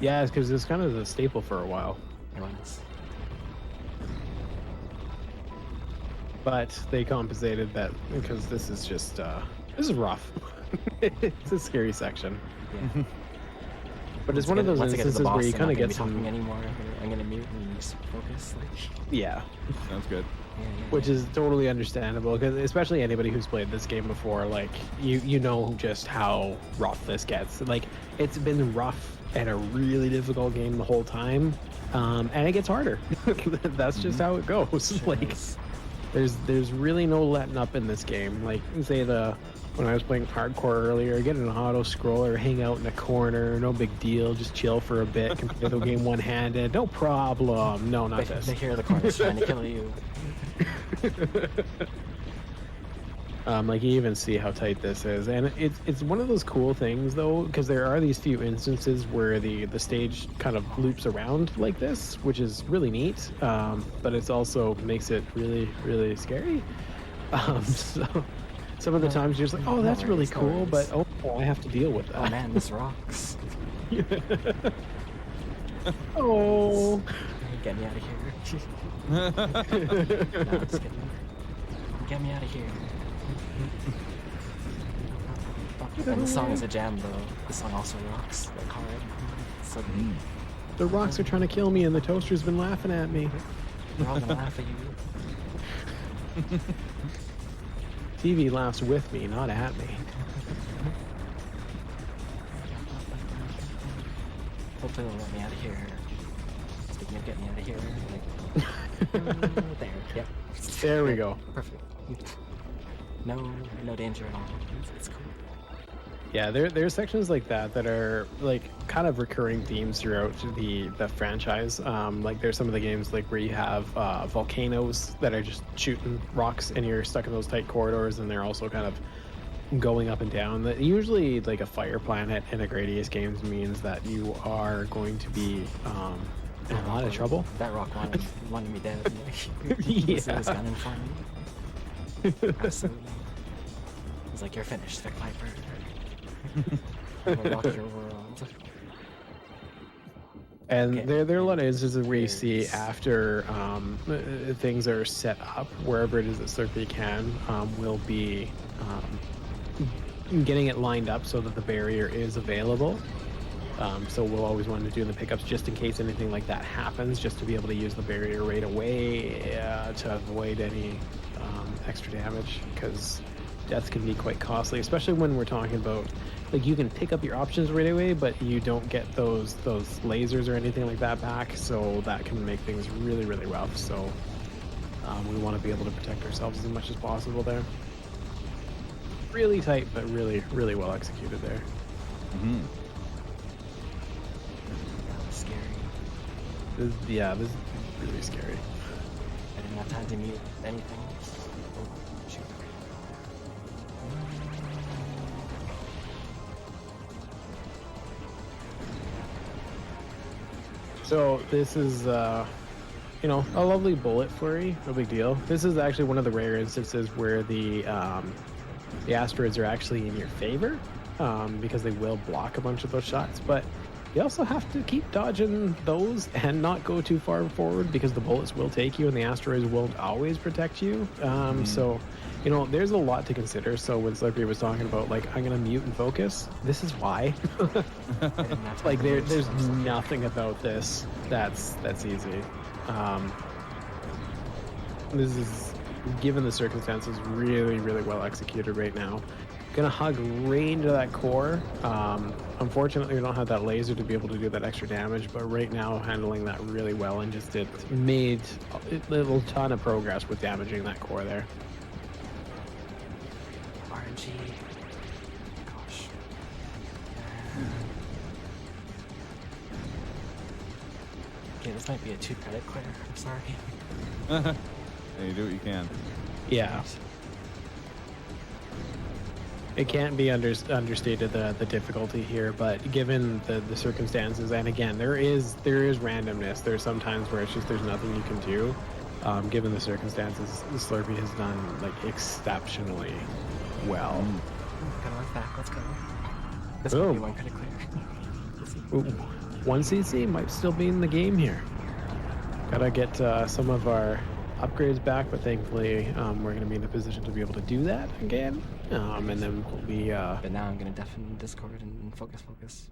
[SPEAKER 4] Yeah, it's because it's kind of a staple for a while.
[SPEAKER 2] it was.
[SPEAKER 4] But they compensated that because this is just this is rough. It's a scary section.
[SPEAKER 2] Yeah.
[SPEAKER 4] But it's one of those
[SPEAKER 2] Once I get to the
[SPEAKER 4] instances
[SPEAKER 2] boss,
[SPEAKER 4] where you
[SPEAKER 2] I'm
[SPEAKER 4] kind
[SPEAKER 2] not
[SPEAKER 4] of
[SPEAKER 2] gonna
[SPEAKER 4] get
[SPEAKER 2] be talking
[SPEAKER 4] some,
[SPEAKER 2] anymore. I'm gonna mute and just focus. Like,
[SPEAKER 4] yeah,
[SPEAKER 3] Sounds good.
[SPEAKER 2] yeah.
[SPEAKER 4] which is totally understandable because especially anybody who's played this game before, like you know just how rough this gets. Like it's been rough and a really difficult game the whole time, and it gets harder. That's just how it goes.
[SPEAKER 2] Sure
[SPEAKER 4] Like
[SPEAKER 2] is.
[SPEAKER 4] there's really no letting up in this game. Like say when I was playing hardcore earlier, get an auto scroller, hang out in a corner, no big deal, just chill for a bit, complete the game one-handed, no problem. No, not this.
[SPEAKER 2] They hear the corners trying to kill you.
[SPEAKER 4] Like you even see how tight this is, and it's one of those cool things though, because there are these few instances where the stage kind of loops around like this, which is really neat. But it's also makes it really scary. So some of the times you're just like, oh, that's
[SPEAKER 2] No
[SPEAKER 4] really
[SPEAKER 2] worries, no
[SPEAKER 4] cool, but
[SPEAKER 2] worries.
[SPEAKER 4] oh, I have to deal with
[SPEAKER 2] Oh
[SPEAKER 4] that.
[SPEAKER 2] man, this rocks.
[SPEAKER 4] Oh.
[SPEAKER 2] Get me out of here. No, I'm just kidding. Get me out of here. And the song is a jam though. The song also rocks like hard. So
[SPEAKER 4] The rocks are trying to kill me, and the toaster's been laughing at me.
[SPEAKER 2] they're all gonna laugh at you.
[SPEAKER 4] TV laughs with me, not at me.
[SPEAKER 2] Hopefully they'll let me out of here. Speaking of getting me out of here, like there, yep.
[SPEAKER 4] There we go.
[SPEAKER 2] Perfect. No danger at all. It's cool.
[SPEAKER 4] Yeah, there are sections like that that are like kind of recurring themes throughout the franchise. Like there's some of the games like where you have volcanoes that are just shooting rocks, and you're stuck in those tight corridors, and they're also kind of going up and down. That usually like a fire planet in a Gradius games means that you are going to be in a lot of trouble.
[SPEAKER 2] That rock wanted me dead.
[SPEAKER 4] Yeah.
[SPEAKER 2] This gun in front of me. Absolutely. It's like, you're finished, Vic Piper. We'll rock your world.
[SPEAKER 4] And
[SPEAKER 2] Okay,
[SPEAKER 4] there are a lot of
[SPEAKER 2] and
[SPEAKER 4] instances where you see
[SPEAKER 2] there's-
[SPEAKER 4] after things are set up, wherever it is that Slurpee can, will be getting it lined up so that the barrier is available. So we'll always want to do the pickups just in case anything like that happens, just to be able to use the barrier right away to avoid any extra damage, because deaths can be quite costly, especially when we're talking about, like, you can pick up your options right away, but you don't get those lasers or anything like that back, so that can make things really, really rough. So we want to be able to protect ourselves as much as possible there. Really tight, but really, really well executed there.
[SPEAKER 3] Mm-hmm.
[SPEAKER 2] That was scary.
[SPEAKER 4] This is really scary.
[SPEAKER 2] I didn't have time to mute anything. Oh, shoot.
[SPEAKER 4] So this is, you know, a lovely bullet flurry, no big deal. This is actually one of the rare instances where the asteroids are actually in your favor, because they will block a bunch of those shots, but you also have to keep dodging those and not go too far forward, because the bullets will take you and the asteroids won't always protect you. So, you know, there's a lot to consider. So when Slurpee was talking about, like, I'm gonna mute and focus, this is why. Like, there's nothing about this that's easy. This is, given the circumstances, really, really well executed right now. Gonna hug right into that core. Unfortunately, we don't have that laser to be able to do that extra damage, but right now handling that really well, and just made a little ton of progress with damaging that core there.
[SPEAKER 2] RNG. Gosh. Okay, this might be a 2 credit clear. I'm sorry.
[SPEAKER 3] Yeah, you do what you can.
[SPEAKER 4] Yeah. It can't be understated the difficulty here, but given the circumstances, and again, there is randomness. There's some times where it's just there's nothing you can do. Given the circumstances, Slurpee has done like exceptionally well.
[SPEAKER 2] Gotta look back. Let's go. This
[SPEAKER 4] Oh.
[SPEAKER 2] might be 1 credit clear.
[SPEAKER 4] Ooh, 1 CC might still be in the game here. Gotta get some of our upgrades back, but thankfully we're going to be in a position to be able to do that again. And then we'll be...
[SPEAKER 2] But now I'm gonna deafen Discord and focus.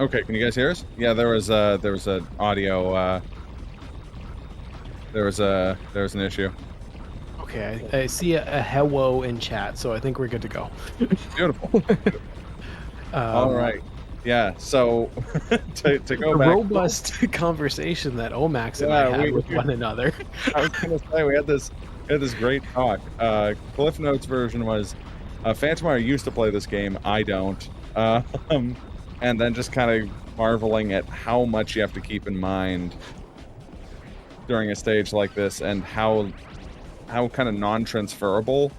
[SPEAKER 3] Okay, can you guys hear us? Yeah, there was an audio. There was an issue.
[SPEAKER 4] Okay, I see a hello in chat, so I think we're good to go.
[SPEAKER 3] Beautiful. All right. Yeah. So to go
[SPEAKER 4] a
[SPEAKER 3] back,
[SPEAKER 4] robust conversation that Omax and I had with one another.
[SPEAKER 3] I was gonna say we had this great talk. Cliff Notes version was Phantomire used to play this game. I don't. And then just kind of marveling at how much you have to keep in mind during a stage like this, and how kind of non-transferable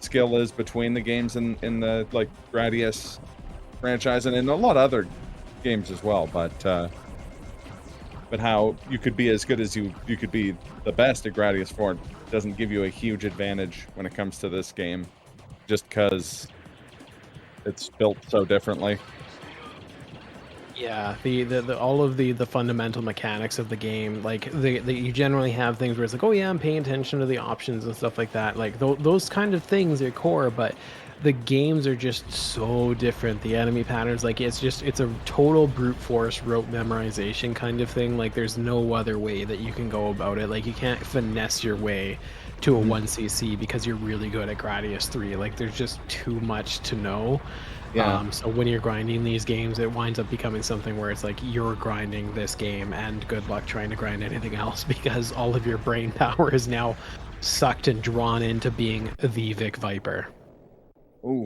[SPEAKER 3] skill is between the games in the like Gradius franchise and in a lot of other games as well, but how you could be as good as you could be the best at Gradius 4 doesn't give you a huge advantage when it comes to this game, just because it's built so differently.
[SPEAKER 4] Yeah, the all of the fundamental mechanics of the game, like you generally have things where it's like, oh yeah, I'm paying attention to the options and stuff like that. Like those kind of things are core, but the games are just so different. The enemy patterns, like it's a total brute force rote memorization kind of thing. Like there's no other way that you can go about it. Like you can't finesse your way to a 1cc because you're really good at Gradius 3. Like there's just too much to know.
[SPEAKER 3] Yeah.
[SPEAKER 4] So when you're grinding these games, it winds up becoming something where it's like you're grinding this game and good luck trying to grind anything else, because all of your brain power is now sucked and drawn into being the Vic Viper.
[SPEAKER 3] Ooh.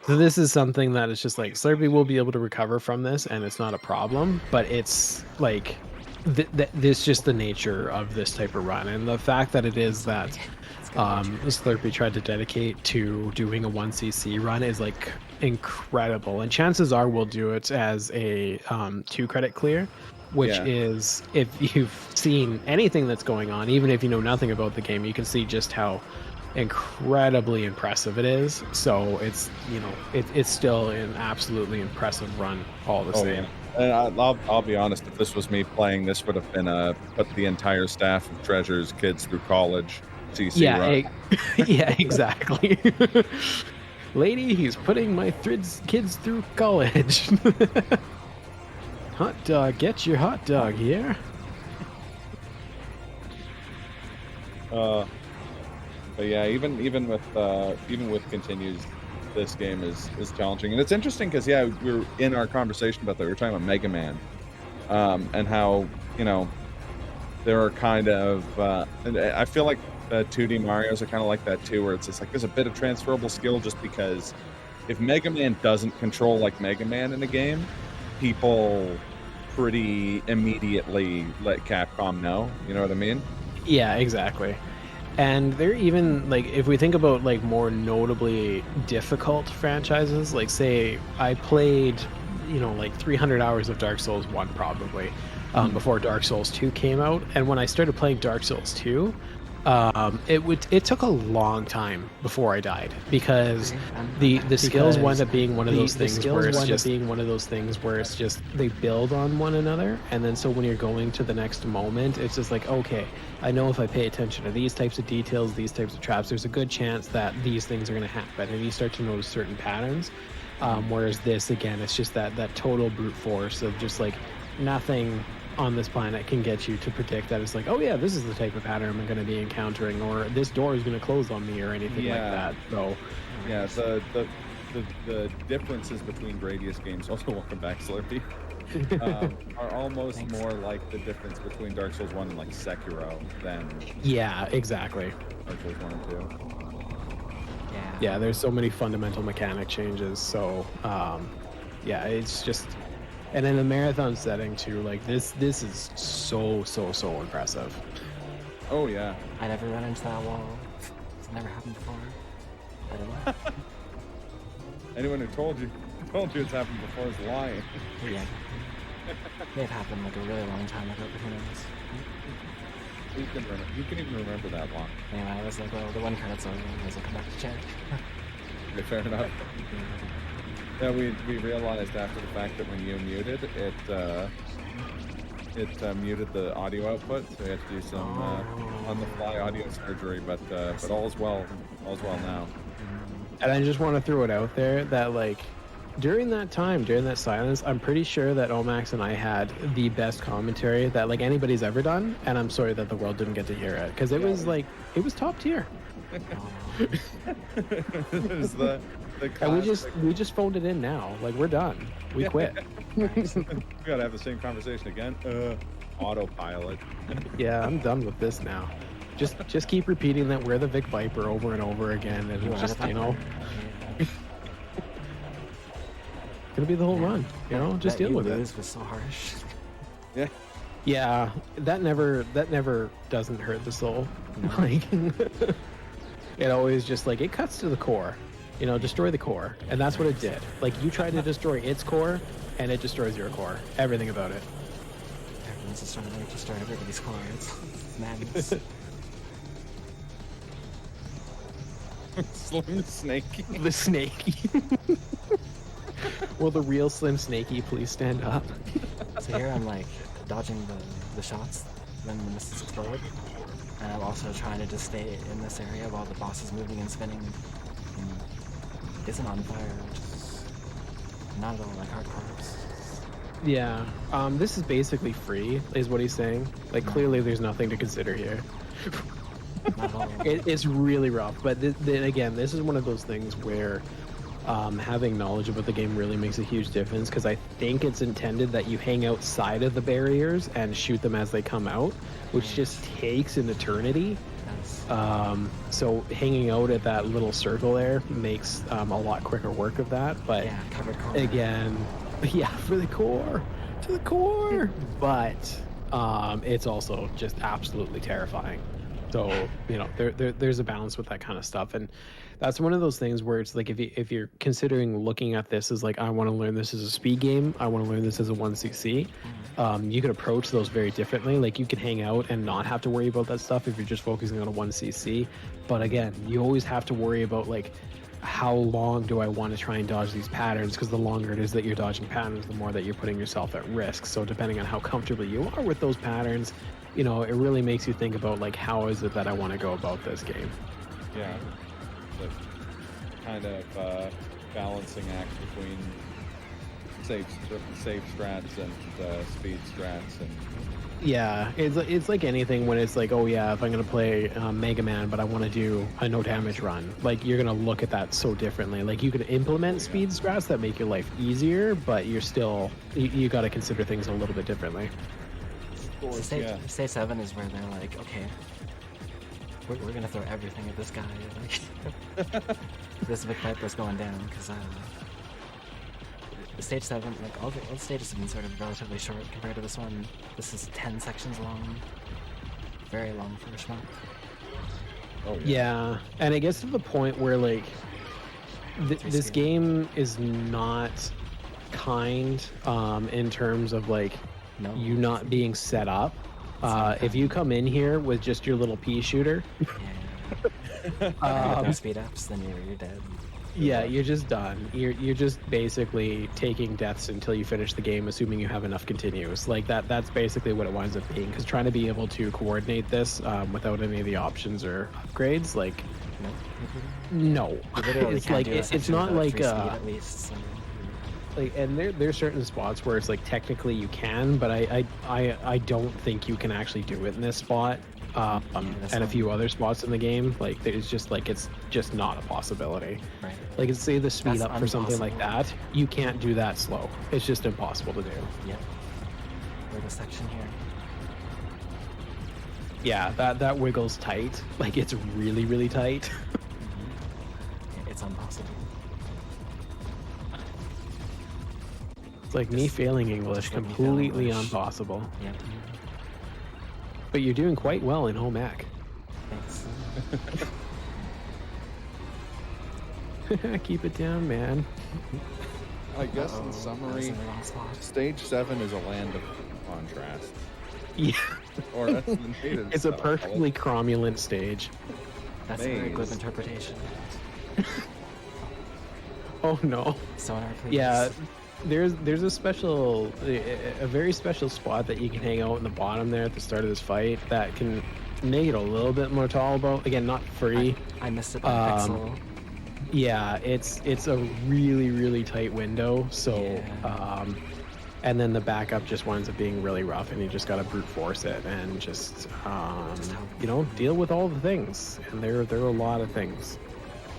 [SPEAKER 4] So this is something that is just like Slurpee will be able to recover from this, and it's not a problem, but it's like this just the nature of this type of run, and the fact that it is that Slurpee tried to dedicate to doing a 1cc run is like incredible, and chances are we'll do it as a 2 credit clear, which is, if you've seen anything that's going on, even if you know nothing about the game, you can see just how incredibly impressive it is. So it's, you know, it's still an absolutely impressive run all the same.
[SPEAKER 3] Yeah. And I'll be honest, if this was me playing, this would have been put the entire staff of Treasure's kids through college. CC run.
[SPEAKER 4] Yeah, exactly. Lady, he's putting my kids through college. Hot dog, get your hot dog here.
[SPEAKER 3] But yeah, even with continues, this game is challenging, and it's interesting because we were in our conversation about that. We were talking about Mega Man, and how, you know, there are kind of and I feel like 2D Marios are kind of like that too, where it's just like there's a bit of transferable skill, just because if Mega Man doesn't control like Mega Man in a game, people pretty immediately let Capcom know. You know what I mean? Yeah,
[SPEAKER 4] exactly. And they're even, like, if we think about, like, more notably difficult franchises, like, say, I played, you know, like 300 hours of Dark Souls 1 probably, before Dark Souls 2 came out. And when I started playing Dark Souls 2, it took a long time before I died, because the skills wind up being one of those things where it's just they build on one another, and then so when you're going to the next moment, it's just like, okay, I know if I pay attention to these types of details, these types of traps, there's a good chance that these things are going to happen, and you start to notice certain patterns. Whereas this, again, it's just that total brute force of just like nothing on this planet can get you to predict that it's like, oh yeah, this is the type of pattern I'm going to be encountering, or this door is going to close on me, or anything like that. So
[SPEAKER 3] yeah, the differences between Gradius games, also welcome back Slurpee, are almost more like the difference between Dark Souls 1 and like Sekiro than
[SPEAKER 4] exactly
[SPEAKER 3] Dark Souls 1 and 2.
[SPEAKER 4] Yeah, there's so many fundamental mechanic changes, so it's just. And in the marathon setting too, like this is so impressive.
[SPEAKER 3] Oh yeah.
[SPEAKER 2] I never run into that wall. It's never happened before. I don't know.
[SPEAKER 3] Anyone who told you it's happened before is lying.
[SPEAKER 2] Yeah. It may have happened like a really long time ago, but who knows?
[SPEAKER 3] You can even remember that long.
[SPEAKER 2] Anyway, I was like, well, the one credit's over, I was like, come back to check.
[SPEAKER 3] Okay, fair enough. Yeah, we realized after the fact that when you muted, it muted the audio output, so we had to do some on-the-fly audio surgery, but all's well now.
[SPEAKER 4] And I just want to throw it out there that, like, during that time, during that silence, I'm pretty sure that Omax and I had the best commentary that like anybody's ever done, and I'm sorry that the world didn't get to hear it because it was like it was top tier.
[SPEAKER 3] There's the
[SPEAKER 4] And we just phoned it in now. Like we're done. We quit.
[SPEAKER 3] we gotta have the same conversation again. Autopilot.
[SPEAKER 4] Yeah, I'm done with this now. Just keep repeating that we're the Vic Viper over and over again, and it's just gonna be the whole run. You know, just deal with it.
[SPEAKER 2] This was so harsh.
[SPEAKER 3] Yeah.
[SPEAKER 4] Yeah, that never doesn't hurt the soul. Like it always just like it cuts to the core. You know, destroy the core, and that's what it did. Like you tried to destroy its core, and it destroys your core. Everything about it.
[SPEAKER 2] Everyone's just trying to destroy everybody's core. It's madness.
[SPEAKER 3] Slim Snakey.
[SPEAKER 4] The Snakey. Will the real Slim Snakey please stand up?
[SPEAKER 2] So here I'm like dodging the shots when the missiles explode, and I'm also trying to just stay in this area while the boss is moving and spinning and isn't on fire, which is not at all like hard corps.
[SPEAKER 4] Yeah. This is basically free, is what he's saying. Like clearly there's nothing to consider here.
[SPEAKER 2] Not at all.
[SPEAKER 4] It's really rough, but then again, this is one of those things where having knowledge about the game really makes a huge difference, because I think it's intended that you hang outside of the barriers and shoot them as they come out, which just takes an eternity. So hanging out at that little circle there makes a lot quicker work of that. But
[SPEAKER 2] Yeah, covered core.
[SPEAKER 4] again, yeah, for the core, to the core. But it's also just absolutely terrifying. So you know, there's a balance with that kind of stuff, and that's one of those things where it's like if you're considering looking at this as like, I want to learn this as a speed game, I want to learn this as a 1cc, you could approach those very differently. Like you could hang out and not have to worry about that stuff if you're just focusing on a 1cc. But again, you always have to worry about like, how long do I want to try and dodge these patterns? Because the longer it is that you're dodging patterns, the more that you're putting yourself at risk. So depending on how comfortable you are with those patterns, you know, it really makes you think about like, how is it that I want to go about this game?
[SPEAKER 3] Yeah. But kind of balancing act between safe strats and speed strats and.
[SPEAKER 4] Yeah, it's like anything when it's like, oh yeah, if I'm gonna play Mega Man, but I want to do a no damage run, like you're gonna look at that so differently. Like you could implement speed strats that make your life easier, but you're still you got to consider things a little bit differently.
[SPEAKER 2] Stage 7 is where they're like, okay, we're gonna throw everything at this guy. Like, this Vic Viper's going down, because Stage 7, like all the stages have been sort of relatively short compared to this one. This is 10 sections long, very long for a shmup.
[SPEAKER 3] Oh
[SPEAKER 4] Yeah, and it gets to the point where like this game is not kind in terms of like you not being set up. If you come in here with just your little pea shooter,
[SPEAKER 2] no speed ups, then you're dead.
[SPEAKER 4] Yeah, you're just done. You're just basically taking deaths until you finish the game, assuming you have enough continues. Like that's basically what it winds up being. Because trying to be able to coordinate this without any of the options or upgrades, like no, it's like it's not like
[SPEAKER 2] at least. So.
[SPEAKER 4] Like, and there's certain spots where it's like technically you can, but I don't think you can actually do it in this spot. And a few other spots in the game, like there's just like it's just not a possibility.
[SPEAKER 2] Right.
[SPEAKER 4] Like it's say the speed up for something like that, you can't do that slow. It's just impossible to do.
[SPEAKER 2] Yep. Or the section here.
[SPEAKER 4] Yeah, that wiggles tight. Like it's really, really tight.
[SPEAKER 2] It's impossible.
[SPEAKER 4] It's like me failing English, completely impossible.
[SPEAKER 2] Yep.
[SPEAKER 4] But you're doing quite well in home ec.
[SPEAKER 2] Thanks.
[SPEAKER 4] Keep it down, man.
[SPEAKER 3] I guess in summary, Stage 7 is a land of contrast.
[SPEAKER 4] Yeah.
[SPEAKER 3] Or that's the native
[SPEAKER 4] It's a
[SPEAKER 3] style.
[SPEAKER 4] perfectly cromulent stage.
[SPEAKER 2] That's a very good interpretation.
[SPEAKER 4] Oh no.
[SPEAKER 2] Sonar, please.
[SPEAKER 4] Yeah. There's a very special spot that you can hang out in the bottom there at the start of this fight that can make it a little bit more tolerable. Again, not free.
[SPEAKER 2] I missed it by a pixel.
[SPEAKER 4] Yeah, it's a really tight window. So, and then the backup just winds up being really rough, and you just gotta brute force it and just you know, deal with all the things. And there are a lot of things.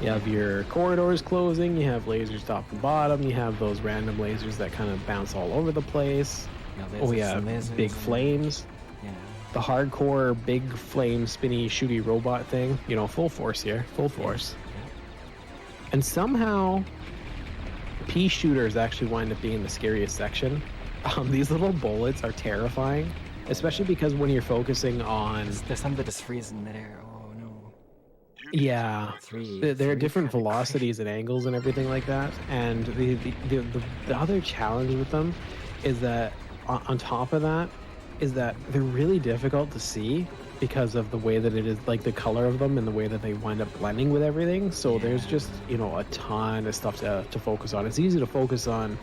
[SPEAKER 4] You have your corridors closing, you have lasers top and bottom, you have those random lasers that kind of bounce all over the place. Oh yeah, big flames.
[SPEAKER 2] Yeah.
[SPEAKER 4] The hardcore big flame spinny shooty robot thing. You know, full force here, full force. And somehow, pea shooters actually wind up being the scariest section. These little bullets are terrifying, especially because when you're focusing on...
[SPEAKER 2] There's some that just freeze in midair. Oh no.
[SPEAKER 4] Yeah, there are different velocities and angles and everything like that. And the other challenge with them is that on top of that is that they're really difficult to see because of the way that it is, like the color of them and the way that they wind up blending with everything. So there's just, you know, a ton of stuff to focus on. It's easy to focus on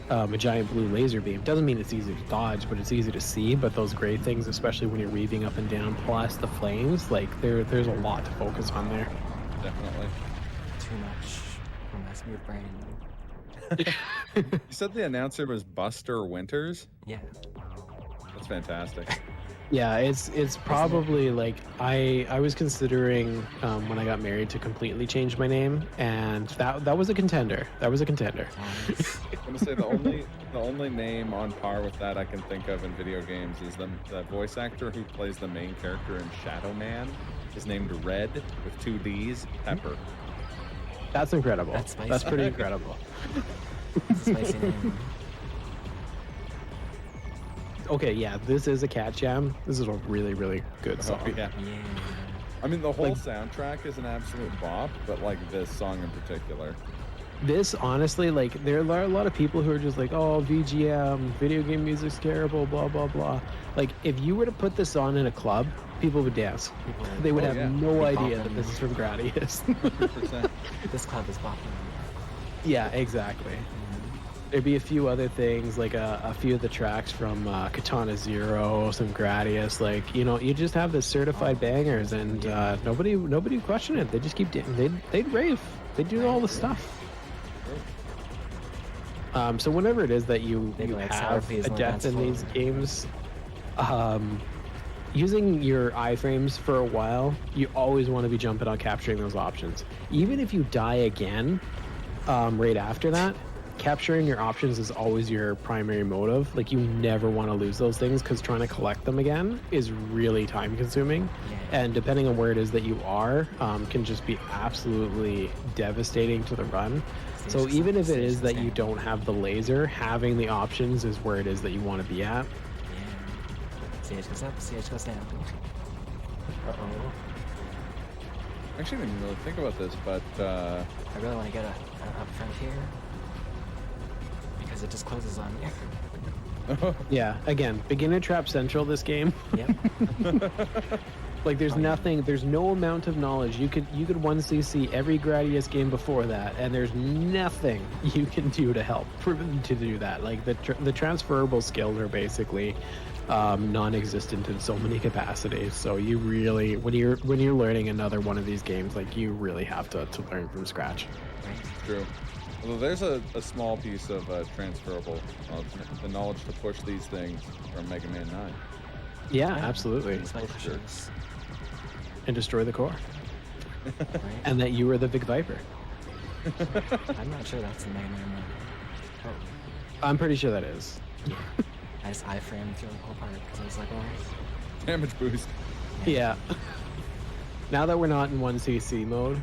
[SPEAKER 4] a giant blue laser beam. Doesn't mean it's easy to dodge, but it's easy to see. But those gray things, especially when you're weaving up and down, plus the flames, like there's a lot to focus on there.
[SPEAKER 3] Definitely.
[SPEAKER 2] Too much for my smooth brain.
[SPEAKER 3] You said the announcer was Buster Winters?
[SPEAKER 2] Yeah.
[SPEAKER 3] That's fantastic.
[SPEAKER 4] Yeah, it's probably like I was considering when I got married to completely change my name, and that was a contender. That was a contender.
[SPEAKER 3] I'm gonna say the only name on par with that I can think of in video games is the voice actor who plays the main character in Shadow Man is named Red with 2 D's, Pepper.
[SPEAKER 4] That's incredible.
[SPEAKER 2] That's spicy.
[SPEAKER 4] That's pretty incredible.
[SPEAKER 2] That's a spicy name.
[SPEAKER 4] Okay, yeah, this is a cat jam. This is a really good song.
[SPEAKER 3] Oh, yeah.
[SPEAKER 2] Yeah.
[SPEAKER 3] I mean, the whole
[SPEAKER 4] Like-
[SPEAKER 3] soundtrack is an absolute bop, but like this song in particular.
[SPEAKER 4] This, honestly, like, there are a lot of people who are just like, oh, VGM, video game music's terrible, blah, blah, blah. Like, if you were to put this on in a club, people would dance. They would
[SPEAKER 3] Oh,
[SPEAKER 4] have
[SPEAKER 3] yeah.
[SPEAKER 4] no
[SPEAKER 2] They'd
[SPEAKER 4] idea
[SPEAKER 2] bop
[SPEAKER 4] that
[SPEAKER 2] them.
[SPEAKER 4] this is from Gradius.
[SPEAKER 3] 100%.
[SPEAKER 2] This club is bopping.
[SPEAKER 4] Yeah, exactly. There'd be a few other things, like a few of the tracks from Katana Zero, some Gradius, like, you know, you just have the certified bangers, and nobody would question it. They just keep they'd rave. They'd do all the stuff. So whenever it is that you
[SPEAKER 2] like
[SPEAKER 4] have
[SPEAKER 2] selfies
[SPEAKER 4] a
[SPEAKER 2] on the
[SPEAKER 4] death
[SPEAKER 2] dance
[SPEAKER 4] in
[SPEAKER 2] floor.
[SPEAKER 4] these games, using your iframes for a while, you always want to be jumping on capturing those options. Even if you die again, right after that, capturing your options is always your primary motive. Like, you never want to lose those things, because trying to collect them again is really time consuming.
[SPEAKER 2] Yeah.
[SPEAKER 4] And depending on where it is that you are, can just be absolutely devastating to the run. So even if it is that you don't have the laser, having the options is where it is that you want to be at.
[SPEAKER 2] Yeah. CH goes up, CH goes down. Uh-oh.
[SPEAKER 3] Actually, I didn't even really think about this, but
[SPEAKER 2] I really want to get up front here. Because it just closes on me.
[SPEAKER 4] Yeah, again, beginner trap central this game.
[SPEAKER 2] Yep.
[SPEAKER 4] Like, there's nothing, there's no amount of knowledge. You could 1cc every Gradius game before that, and there's nothing you can do to help to do that. Like, the transferable skills are basically non-existent in so many capacities. So you really, when you're learning another one of these games, like, you really have to learn from scratch.
[SPEAKER 3] true. Although there's a small piece of transferable the knowledge to push these things from Mega Man 9.
[SPEAKER 4] Yeah, absolutely.
[SPEAKER 2] These my pushes.
[SPEAKER 4] And destroy the core.
[SPEAKER 2] Right?
[SPEAKER 4] And that you were the big viper.
[SPEAKER 2] I'm not sure that's the Mega Man one. Oh,
[SPEAKER 4] I'm pretty sure that is.
[SPEAKER 2] I just iframed through the whole part because I was like, oh.
[SPEAKER 3] Damage boost.
[SPEAKER 4] Yeah. Now that we're not in 1cc mode,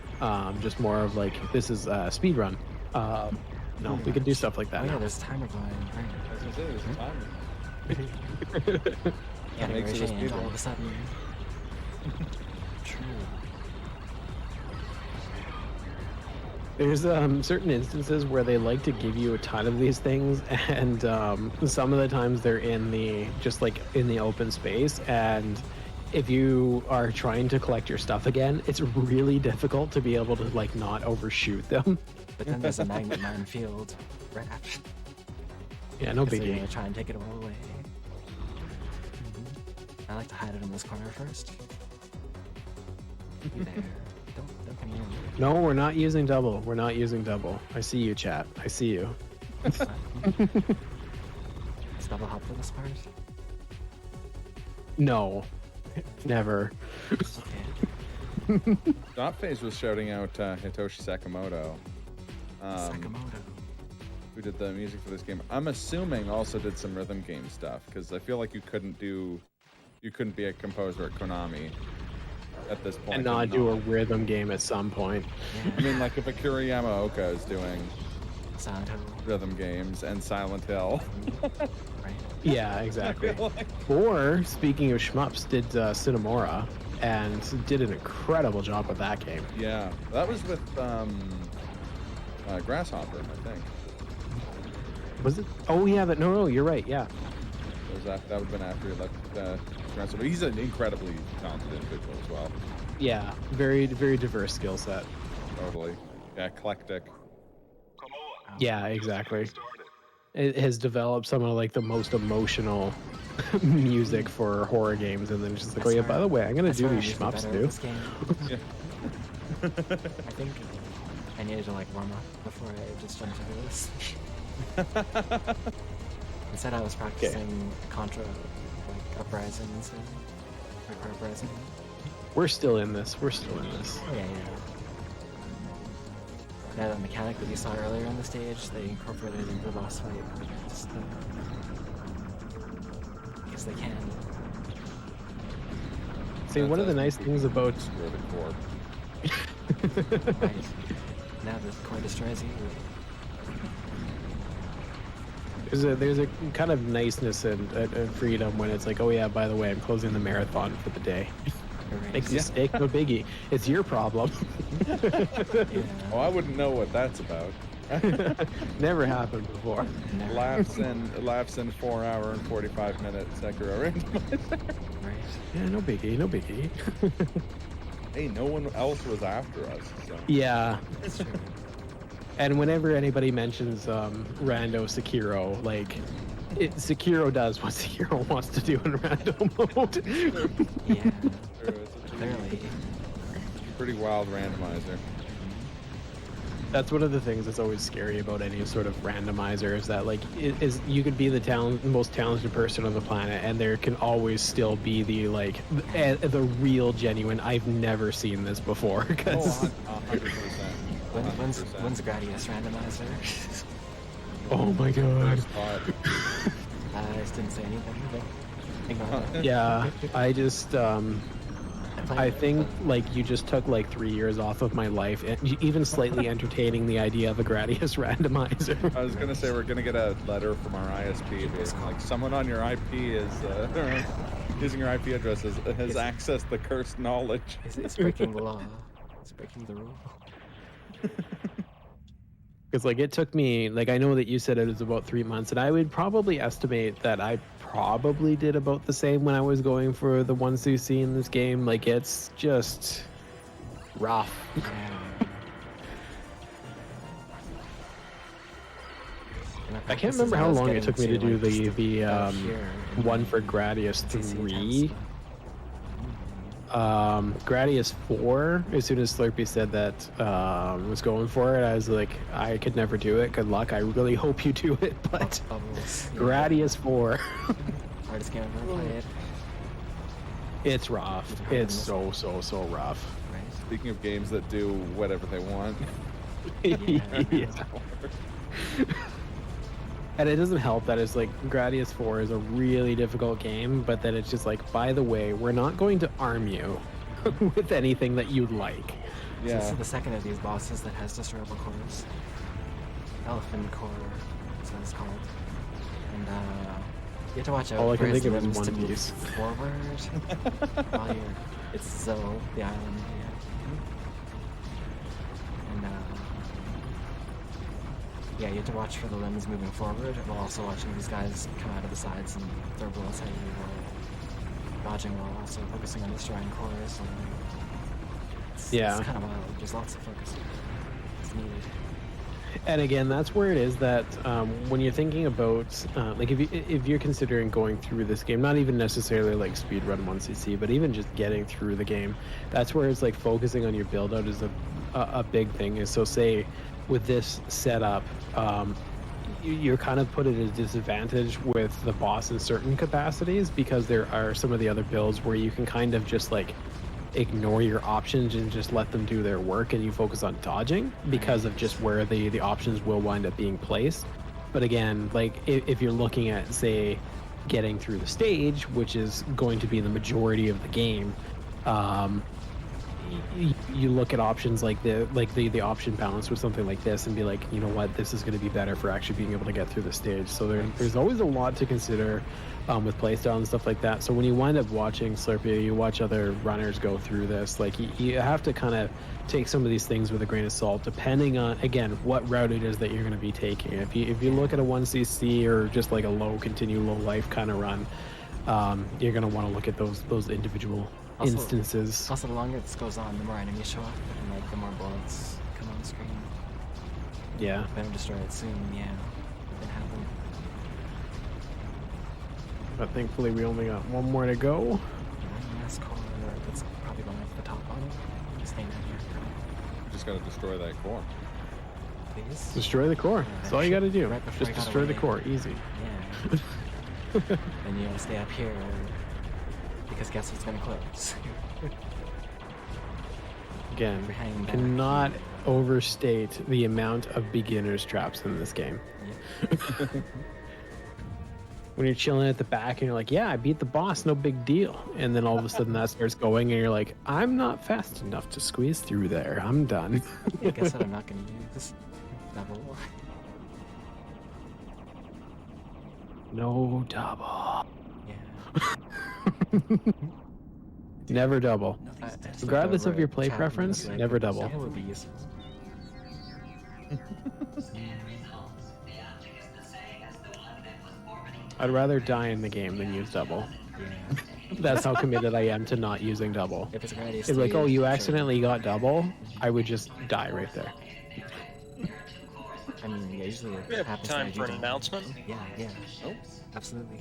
[SPEAKER 4] just more of like, this is speedrun. No, we can do stuff like that.
[SPEAKER 2] Oh yeah,
[SPEAKER 4] now.
[SPEAKER 2] there's a timer going. Right.
[SPEAKER 3] I was gonna say, there's a timer.
[SPEAKER 2] Yeah,
[SPEAKER 3] makes it a
[SPEAKER 2] change
[SPEAKER 3] speedrun.
[SPEAKER 2] all of a sudden. True.
[SPEAKER 4] There's certain instances where they like to give you a ton of these things, and some of the times they're in the open space, and if you are trying to collect your stuff again, it's really difficult to be able to like not overshoot them.
[SPEAKER 2] But then there's a magnet minefield right after.
[SPEAKER 4] Yeah, no
[SPEAKER 2] Because they're
[SPEAKER 4] biggie.
[SPEAKER 2] gonna try and take it all away. I like to hide it in this corner first. Be there. Don't
[SPEAKER 4] No, we're not using double. We're not using double. I see you, chat. I see you.
[SPEAKER 2] Is double hop for this part?
[SPEAKER 4] No, never.
[SPEAKER 2] Okay.
[SPEAKER 3] Dotphase was shouting out Hitoshi Sakamoto,
[SPEAKER 2] Sakamoto.
[SPEAKER 3] who did the music for this game. I'm assuming also did some rhythm game stuff, because I feel like you couldn't be a composer at Konami at this point.
[SPEAKER 4] And not do a rhythm game at some point.
[SPEAKER 2] Yeah.
[SPEAKER 3] I mean, like if Akira Yamaoka is doing
[SPEAKER 2] Silent Hill.
[SPEAKER 3] rhythm games and Silent Hill.
[SPEAKER 2] Right.
[SPEAKER 4] Yeah, exactly. Or, speaking of shmups, did Cinemora, and did an incredible job with that game.
[SPEAKER 3] Yeah, that was with Grasshopper, I think.
[SPEAKER 4] Was it? Oh, yeah, but no, you're right, yeah.
[SPEAKER 3] That would have been after he left Grasshopper. He's an incredibly talented individual as well.
[SPEAKER 4] Yeah, very, very diverse skill set.
[SPEAKER 3] Totally. Yeah, eclectic.
[SPEAKER 4] Yeah, exactly. It has developed some of like the most emotional music for horror games, and then it's just like, oh yeah, by the way, I'm gonna do these shmups too.
[SPEAKER 3] Yeah.
[SPEAKER 2] I think I needed to like warm up before I just jumped into this. Instead, I was practicing Contra, like Uprising instead. Like Uprising.
[SPEAKER 4] We're still in this. We're still in this.
[SPEAKER 2] Oh, yeah. Yeah, that mechanic that you saw earlier on the stage, they incorporated into the boss fight. Just because they can.
[SPEAKER 4] See, one of the nice things about
[SPEAKER 3] Screw the core.
[SPEAKER 2] Right. Now the core destroys you.
[SPEAKER 4] there's a kind of niceness and freedom when it's like, oh yeah, by the way, I'm closing the marathon for the day.
[SPEAKER 2] Right.
[SPEAKER 4] Make a mistake, no biggie. It's your problem.
[SPEAKER 2] Yeah.
[SPEAKER 3] Oh, I wouldn't know what that's about.
[SPEAKER 4] Never happened before.
[SPEAKER 2] Never.
[SPEAKER 3] Laughs in 4 hour and 45 minute Sekiro randomizer.
[SPEAKER 2] Right.
[SPEAKER 4] Yeah, no biggie, no biggie.
[SPEAKER 3] Hey, no one else was after us. So.
[SPEAKER 4] Yeah.
[SPEAKER 2] That's true.
[SPEAKER 4] And whenever anybody mentions Rando Sekiro, like, Sekiro does what Sekiro wants to do in rando mode.
[SPEAKER 2] Yeah.
[SPEAKER 3] True, it's a
[SPEAKER 2] Clearly.
[SPEAKER 3] pretty wild randomizer.
[SPEAKER 4] That's one of the things that's always scary about any sort of randomizer is that, like, you could be the most talented person on the planet, and there can always still be the, like, the real genuine, I've never seen this before. Cause...
[SPEAKER 3] Oh, 100%.
[SPEAKER 1] When's Gradius randomizer?
[SPEAKER 4] Oh my god.
[SPEAKER 1] I just didn't say anything. Ignore that.
[SPEAKER 4] Yeah, I just I think like you just took like 3 years off of my life, and even slightly entertaining the idea of a Gradius randomizer.
[SPEAKER 3] I was gonna say we're gonna get a letter from our ISP being like, someone on your IP is using your IP address has accessed the cursed knowledge.
[SPEAKER 1] It's breaking the law. It's breaking the rule.
[SPEAKER 4] Because like it took me, like I know that you said it was about 3 months, and I would probably estimate that I probably did about the same when I was going for the 1cc in this game. Like it's just rough. I can't remember how long it took me to do the one for Gradius 3. Gradius 4, as soon as Slurpee said that was going for it, I was like, I could never do it. Good luck. I really hope you do it. But Gradius 4.
[SPEAKER 1] Hardest game I've ever played.
[SPEAKER 4] It's rough. It's so rough.
[SPEAKER 1] Right.
[SPEAKER 3] Speaking of games that do whatever they want.
[SPEAKER 4] Yeah. And it doesn't help that it's like Gradius 4 is a really difficult game, but then it's just like, by the way, we're not going to arm you with anything that you'd like.
[SPEAKER 1] So
[SPEAKER 3] Yeah.
[SPEAKER 1] this is the second of these bosses that has destroyable cores. Elephant core, that's what it's called. And you have to watch out
[SPEAKER 4] All I
[SPEAKER 1] for
[SPEAKER 4] can
[SPEAKER 1] his
[SPEAKER 4] think of is
[SPEAKER 1] limbs to
[SPEAKER 4] One
[SPEAKER 1] move
[SPEAKER 4] Piece.
[SPEAKER 1] forward while it's Zoe, the island here. And yeah, you have to watch for the limbs moving forward, while also watching these guys come out of the sides and throw bullets at you, while dodging while also focusing on destroying cores. And it's
[SPEAKER 4] Yeah.
[SPEAKER 1] kind of wild. There's lots of focus. It's needed.
[SPEAKER 4] And again, that's where it is that when you're thinking about like if you're considering going through this game, not even necessarily like speedrun 1cc, but even just getting through the game, that's where it's like focusing on your build out is a big thing. Is so say with this setup, you're kind of put at a disadvantage with the boss in certain capacities because there are some of the other builds where you can kind of just like ignore your options and just let them do their work, and you focus on dodging because of just where the options will wind up being placed. But again, like if you're looking at, say, getting through the stage, which is going to be the majority of the game, you look at options like the option balance with something like this and be like, you know what, this is going to be better for actually being able to get through the stage. So there's always a lot to consider with playstyle and stuff like that. So when you wind up watching Slurpee, you watch other runners go through this, like you have to kind of take some of these things with a grain of salt, depending on, again, what route it is that you're going to be taking. If you look at a 1cc or just like a low life kind of run, you're going to want to look at those individual instances.
[SPEAKER 2] Also, the longer this goes on, the more enemies show up, and like the more bullets come on the screen.
[SPEAKER 4] Yeah.
[SPEAKER 2] Better destroy it soon, yeah. It happened.
[SPEAKER 4] But thankfully we only got one more to go.
[SPEAKER 2] One last core that's probably going off the top on it. Just staying down here.
[SPEAKER 3] You just gotta destroy that core.
[SPEAKER 2] Please?
[SPEAKER 4] Destroy the core. That's all you gotta do.
[SPEAKER 2] Right before
[SPEAKER 4] Just
[SPEAKER 2] I got
[SPEAKER 4] destroy the
[SPEAKER 2] away.
[SPEAKER 4] core. Easy.
[SPEAKER 2] Yeah. And you stay up here because guess what's gonna close?
[SPEAKER 4] Again,
[SPEAKER 2] We're hanging back.
[SPEAKER 4] cannot overstate the amount of beginner's traps in this game.
[SPEAKER 2] Yeah.
[SPEAKER 4] When you're chilling at the back and you're like, yeah, I beat the boss, no big deal. And then all of a sudden that starts going and you're like, I'm not fast enough to squeeze through there. I'm done.
[SPEAKER 2] I guess what I'm not gonna use double.
[SPEAKER 4] No double.
[SPEAKER 2] Yeah.
[SPEAKER 4] Never double. Regardless of your play
[SPEAKER 2] Chat
[SPEAKER 4] preference,
[SPEAKER 2] would be like,
[SPEAKER 4] never double.
[SPEAKER 2] Double would be useful.
[SPEAKER 4] I'd rather die in the game than use double.
[SPEAKER 2] Yeah.
[SPEAKER 4] That's how committed I am to not using double.
[SPEAKER 2] If it's Gradius,
[SPEAKER 4] It's like, oh, you
[SPEAKER 2] sure.
[SPEAKER 4] accidentally got double, I would just die right there.
[SPEAKER 2] I mean, yeah, usually it
[SPEAKER 1] We have
[SPEAKER 2] happens
[SPEAKER 1] time
[SPEAKER 2] when I
[SPEAKER 1] for
[SPEAKER 2] do
[SPEAKER 1] an
[SPEAKER 2] double.
[SPEAKER 1] announcement.
[SPEAKER 2] Yeah. Oh, absolutely.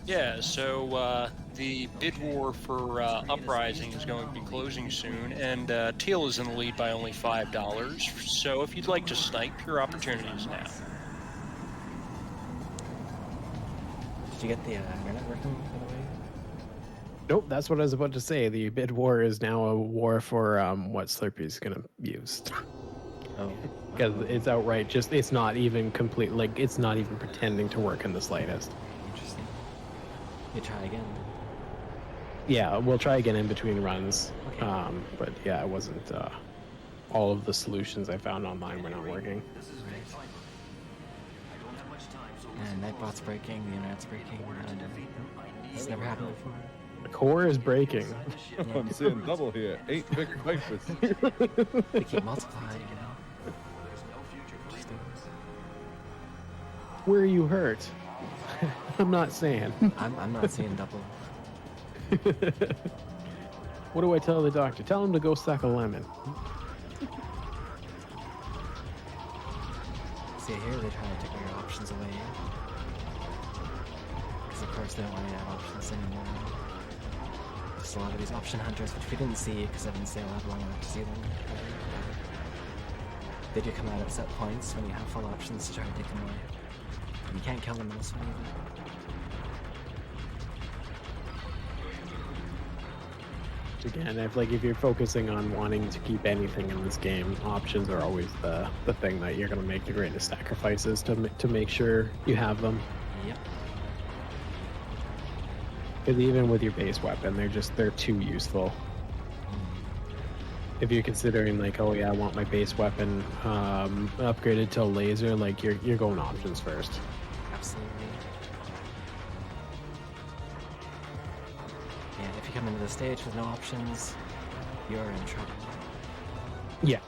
[SPEAKER 1] Yeah, so the bid war for Uprising is going to be closing soon, and Teal is in the lead by only $5. So if you'd like to snipe, your opportunity is now.
[SPEAKER 2] Did you get the internet working, by the way?
[SPEAKER 4] Nope, that's what I was about to say. The bid war is now a war for what Slurpee's gonna use.
[SPEAKER 2] Oh.
[SPEAKER 4] Because it's outright just, it's not even complete, like, it's not even pretending to work in the slightest.
[SPEAKER 2] Interesting. You try again.
[SPEAKER 4] Yeah, we'll try again in between runs.
[SPEAKER 2] Okay.
[SPEAKER 4] But yeah, it wasn't, all of the solutions I found online were not working.
[SPEAKER 2] And Nightbot's breaking, the internet's breaking. It's never happened before.
[SPEAKER 4] The core is breaking.
[SPEAKER 3] I'm seeing double here. 8 big vipers.
[SPEAKER 2] They keep multiplying, you know? Interesting.
[SPEAKER 4] Where are you hurt? I'm not saying.
[SPEAKER 2] I'm not seeing double.
[SPEAKER 4] What do I tell the doctor? Tell him to go suck a lemon.
[SPEAKER 2] See, here they try to take all your options away. Because, of course, they don't want to have options anymore. Just a lot of these option hunters, which we didn't see because I didn't stay alive long enough to see them. They do come out at set points when you have full options to try to take them away. And you can't kill them in this one either.
[SPEAKER 4] Again, if you're focusing on wanting to keep anything in this game, options are always the thing that you're going to make the greatest sacrifices to make sure you have them.
[SPEAKER 2] Yep.
[SPEAKER 4] Because even with your base weapon, they're too useful. If you're considering like, oh yeah, I want my base weapon upgraded to a laser, like you're going options first.
[SPEAKER 2] Absolutely. Yeah, if you come into the stage with no options, you're in trouble.
[SPEAKER 4] Yeah.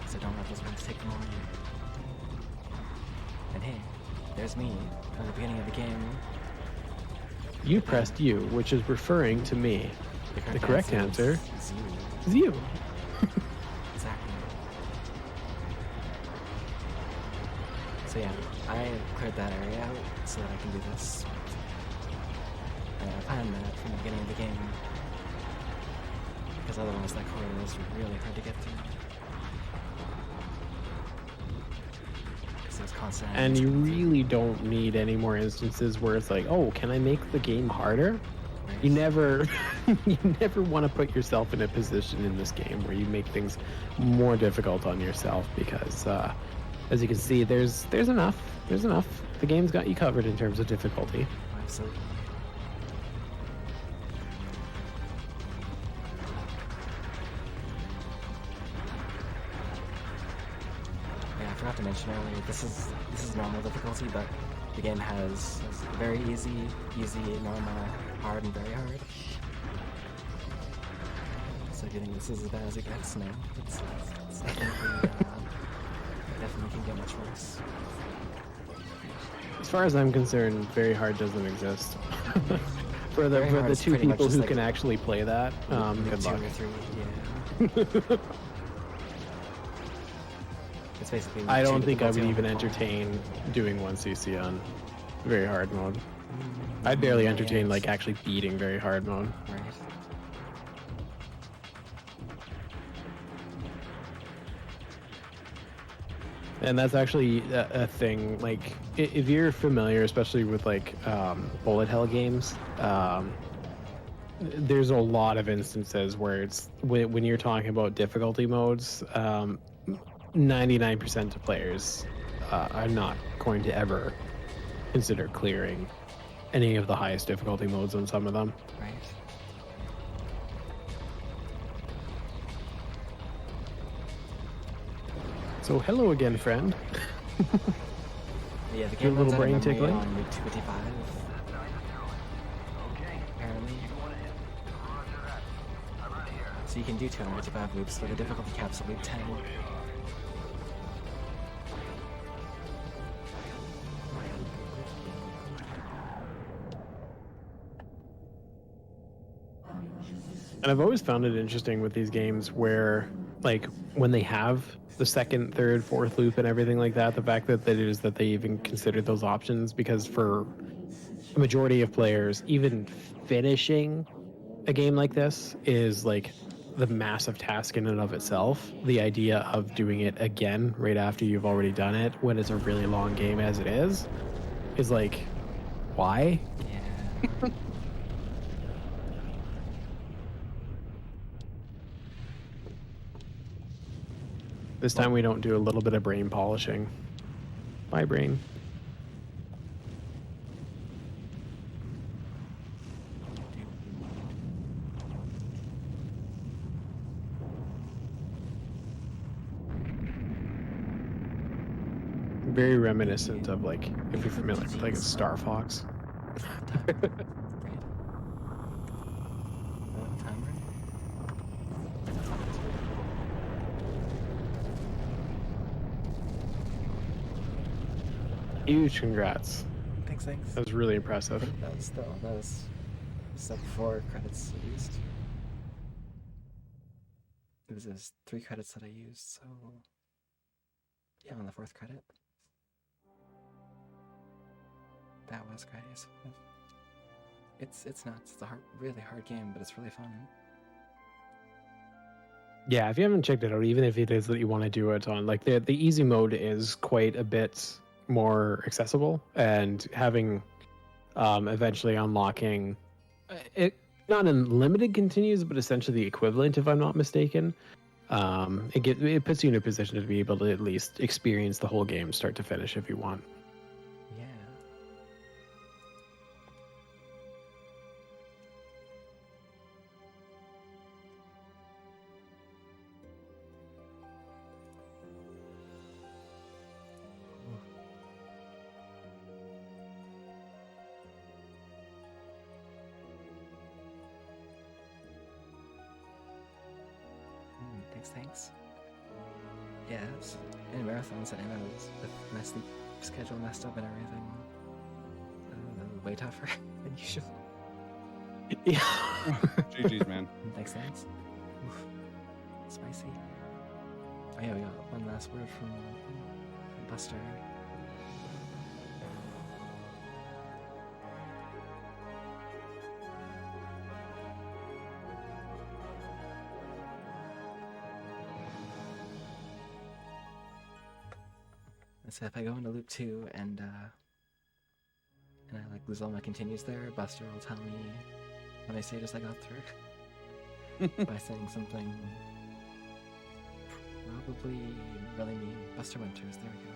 [SPEAKER 2] So don't let those guys take them away. And hey, there's me from the beginning of the game.
[SPEAKER 4] You pressed U, which is referring to me. The correct answer
[SPEAKER 2] is you.
[SPEAKER 4] is you.
[SPEAKER 2] Exactly. cleared that area out so that I can do this. And I planned that from the beginning of the game, because otherwise that corridor is really hard to get through. There's constant
[SPEAKER 4] And you
[SPEAKER 2] enemies.
[SPEAKER 4] really don't need any more instances where it's like, oh, can I make the game harder? You never you never want to put yourself in a position in this game where you make things more difficult on yourself, because as you can see, there's enough. There's enough. The game's got you covered in terms of difficulty.
[SPEAKER 2] Absolutely. Yeah, I forgot to mention earlier, this is normal difficulty, but the game has very easy, normal, hard, and very hard. So if you think this is as bad as it gets, no. It's definitely, definitely can get much worse.
[SPEAKER 4] As far as I'm concerned, very hard doesn't exist. for
[SPEAKER 2] Very
[SPEAKER 4] the
[SPEAKER 2] hard is
[SPEAKER 4] two
[SPEAKER 2] pretty much
[SPEAKER 4] people
[SPEAKER 2] just
[SPEAKER 4] who
[SPEAKER 2] like
[SPEAKER 4] can actually play that, good
[SPEAKER 2] 2
[SPEAKER 4] luck.
[SPEAKER 2] or 3, yeah. It's basically.
[SPEAKER 4] I don't
[SPEAKER 2] two
[SPEAKER 4] think I would
[SPEAKER 2] difficulty
[SPEAKER 4] even
[SPEAKER 2] on the
[SPEAKER 4] entertain doing 1cc on very hard mode. I'd barely entertain like actually beating very hard mode.
[SPEAKER 2] Right.
[SPEAKER 4] And that's actually a thing. Like, if you're familiar, especially with like bullet hell games, there's a lot of instances where it's when you're talking about difficulty modes, 99% of players are not going to ever consider clearing any of the highest difficulty modes on some of them.
[SPEAKER 2] Right.
[SPEAKER 4] So hello again, friend.
[SPEAKER 2] Yeah, the
[SPEAKER 4] Your
[SPEAKER 2] game
[SPEAKER 4] little
[SPEAKER 2] runs out of
[SPEAKER 4] brain
[SPEAKER 2] memory
[SPEAKER 4] tickling?
[SPEAKER 2] on Route 255. Apparently. So you can do 255 loops, but the difficulty cap's at loop 10.
[SPEAKER 4] And I've always found it interesting with these games where, like, when they have the second, third, fourth loop and everything like that, the fact that they even considered those options, because for a majority of players, even finishing a game like this is like the massive task in and of itself. The idea of doing it again right after you've already done it when it's a really long game as it is like, why?
[SPEAKER 2] Yeah.
[SPEAKER 4] This time we don't do a little bit of brain polishing. Bye, brain. Very reminiscent of, like, if you're familiar with like a Star Fox.
[SPEAKER 2] Right. Timer.
[SPEAKER 4] Huge congrats.
[SPEAKER 2] Thanks.
[SPEAKER 4] That was really
[SPEAKER 2] I
[SPEAKER 4] impressive.
[SPEAKER 2] think that was step 4 credits at least. It was just 3 credits that I used, so yeah, on the 4th credit. That was Gradius. It's nuts. It's a really hard game, but it's really fun.
[SPEAKER 4] Yeah, if you haven't checked it out, even if it is that you want to do it on, like, the easy mode is quite a bit more accessible, and having eventually unlocking it, not unlimited continues, but essentially the equivalent, if I'm not mistaken. It puts you in a position to be able to at least experience the whole game start to finish if you want.
[SPEAKER 2] Yeah. Thanks. Yeah, in marathons, I know with my sleep schedule messed up and everything, way tougher than usual.
[SPEAKER 4] Yeah.
[SPEAKER 3] GG's, man.
[SPEAKER 2] Thanks. Oof. Spicy. Oh yeah, we got one last word from Buster. So if I go into loop 2 and I like lose all my continues there, Buster will tell me how many stages I got through by saying something probably really mean. Buster Winters, there we go.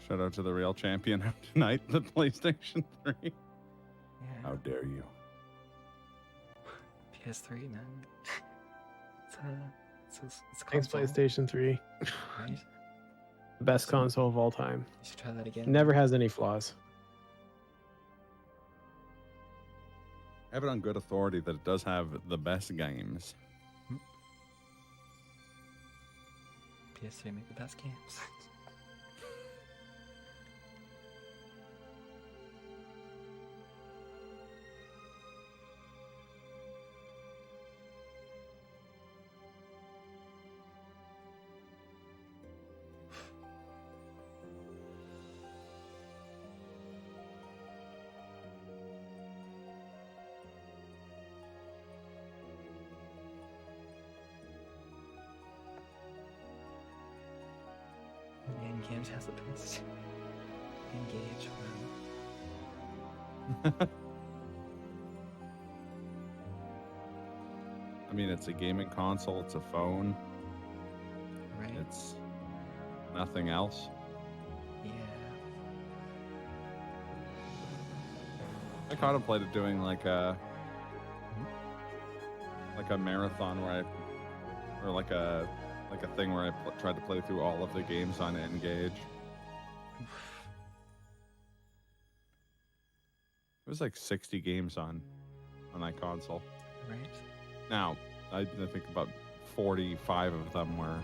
[SPEAKER 3] Shout out to the real champion of tonight, the PlayStation 3.
[SPEAKER 2] Yeah.
[SPEAKER 3] How dare you?
[SPEAKER 2] PS3, man. It's
[SPEAKER 4] Thanks,
[SPEAKER 2] console,
[SPEAKER 4] PlayStation 3.
[SPEAKER 2] right?
[SPEAKER 4] The best console of all time.
[SPEAKER 2] You should try that again.
[SPEAKER 4] Never has any flaws.
[SPEAKER 3] I have it on good authority that it does have the best games.
[SPEAKER 2] PS3 make the best games. Engage has the best. Engage.
[SPEAKER 3] I mean, it's a gaming console, it's a phone,
[SPEAKER 2] Right?
[SPEAKER 3] it's nothing else.
[SPEAKER 2] Yeah.
[SPEAKER 3] I contemplated doing like a marathon where or like a thing where I tried to play through all of the games on Engage. It was like 60 games on that console.
[SPEAKER 2] Right?
[SPEAKER 3] Now, I think about 45 of them were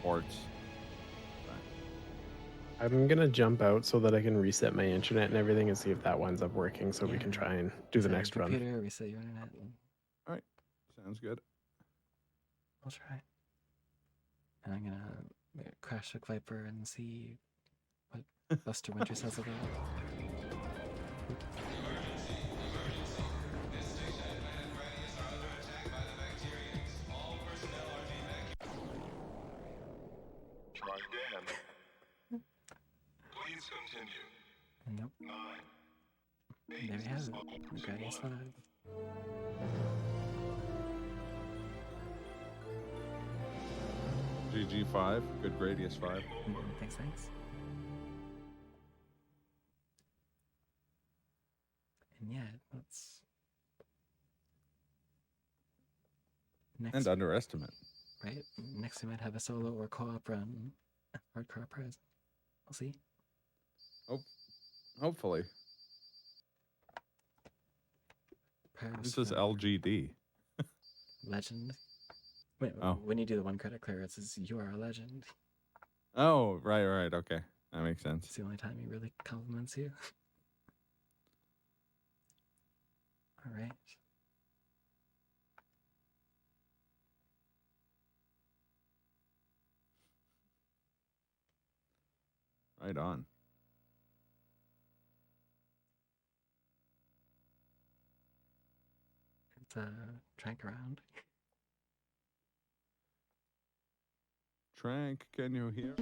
[SPEAKER 3] ports.
[SPEAKER 4] I'm gonna jump out so that I can reset my internet and everything and see if that winds up working, so we
[SPEAKER 2] Yeah.
[SPEAKER 4] can try and do the
[SPEAKER 2] Reset your
[SPEAKER 4] next run.
[SPEAKER 2] computer, reset your internet.
[SPEAKER 3] All right, sounds good.
[SPEAKER 2] I'll try. And I'm gonna crash Hook Viper and see what Buster Winter says about it.
[SPEAKER 5] Please continue.
[SPEAKER 2] Nope. There we have it. Gradius 5.
[SPEAKER 3] GG5, good Gradius 5.
[SPEAKER 2] Thanks. And yeah, let's... Next,
[SPEAKER 3] And underestimate.
[SPEAKER 2] right? Next we might have a solo or co-op run. Hardcore prize. We'll see.
[SPEAKER 3] Hopefully.
[SPEAKER 2] Prayers
[SPEAKER 3] This is
[SPEAKER 2] for
[SPEAKER 3] LGD.
[SPEAKER 2] Legend. Wait,
[SPEAKER 3] Oh.
[SPEAKER 2] when you do the one credit clear, it says you are a legend.
[SPEAKER 3] Oh, right, okay. That makes sense.
[SPEAKER 2] It's the only time he really compliments you. Alright.
[SPEAKER 3] Right on.
[SPEAKER 2] It's Trank around.
[SPEAKER 3] Trank, can you hear?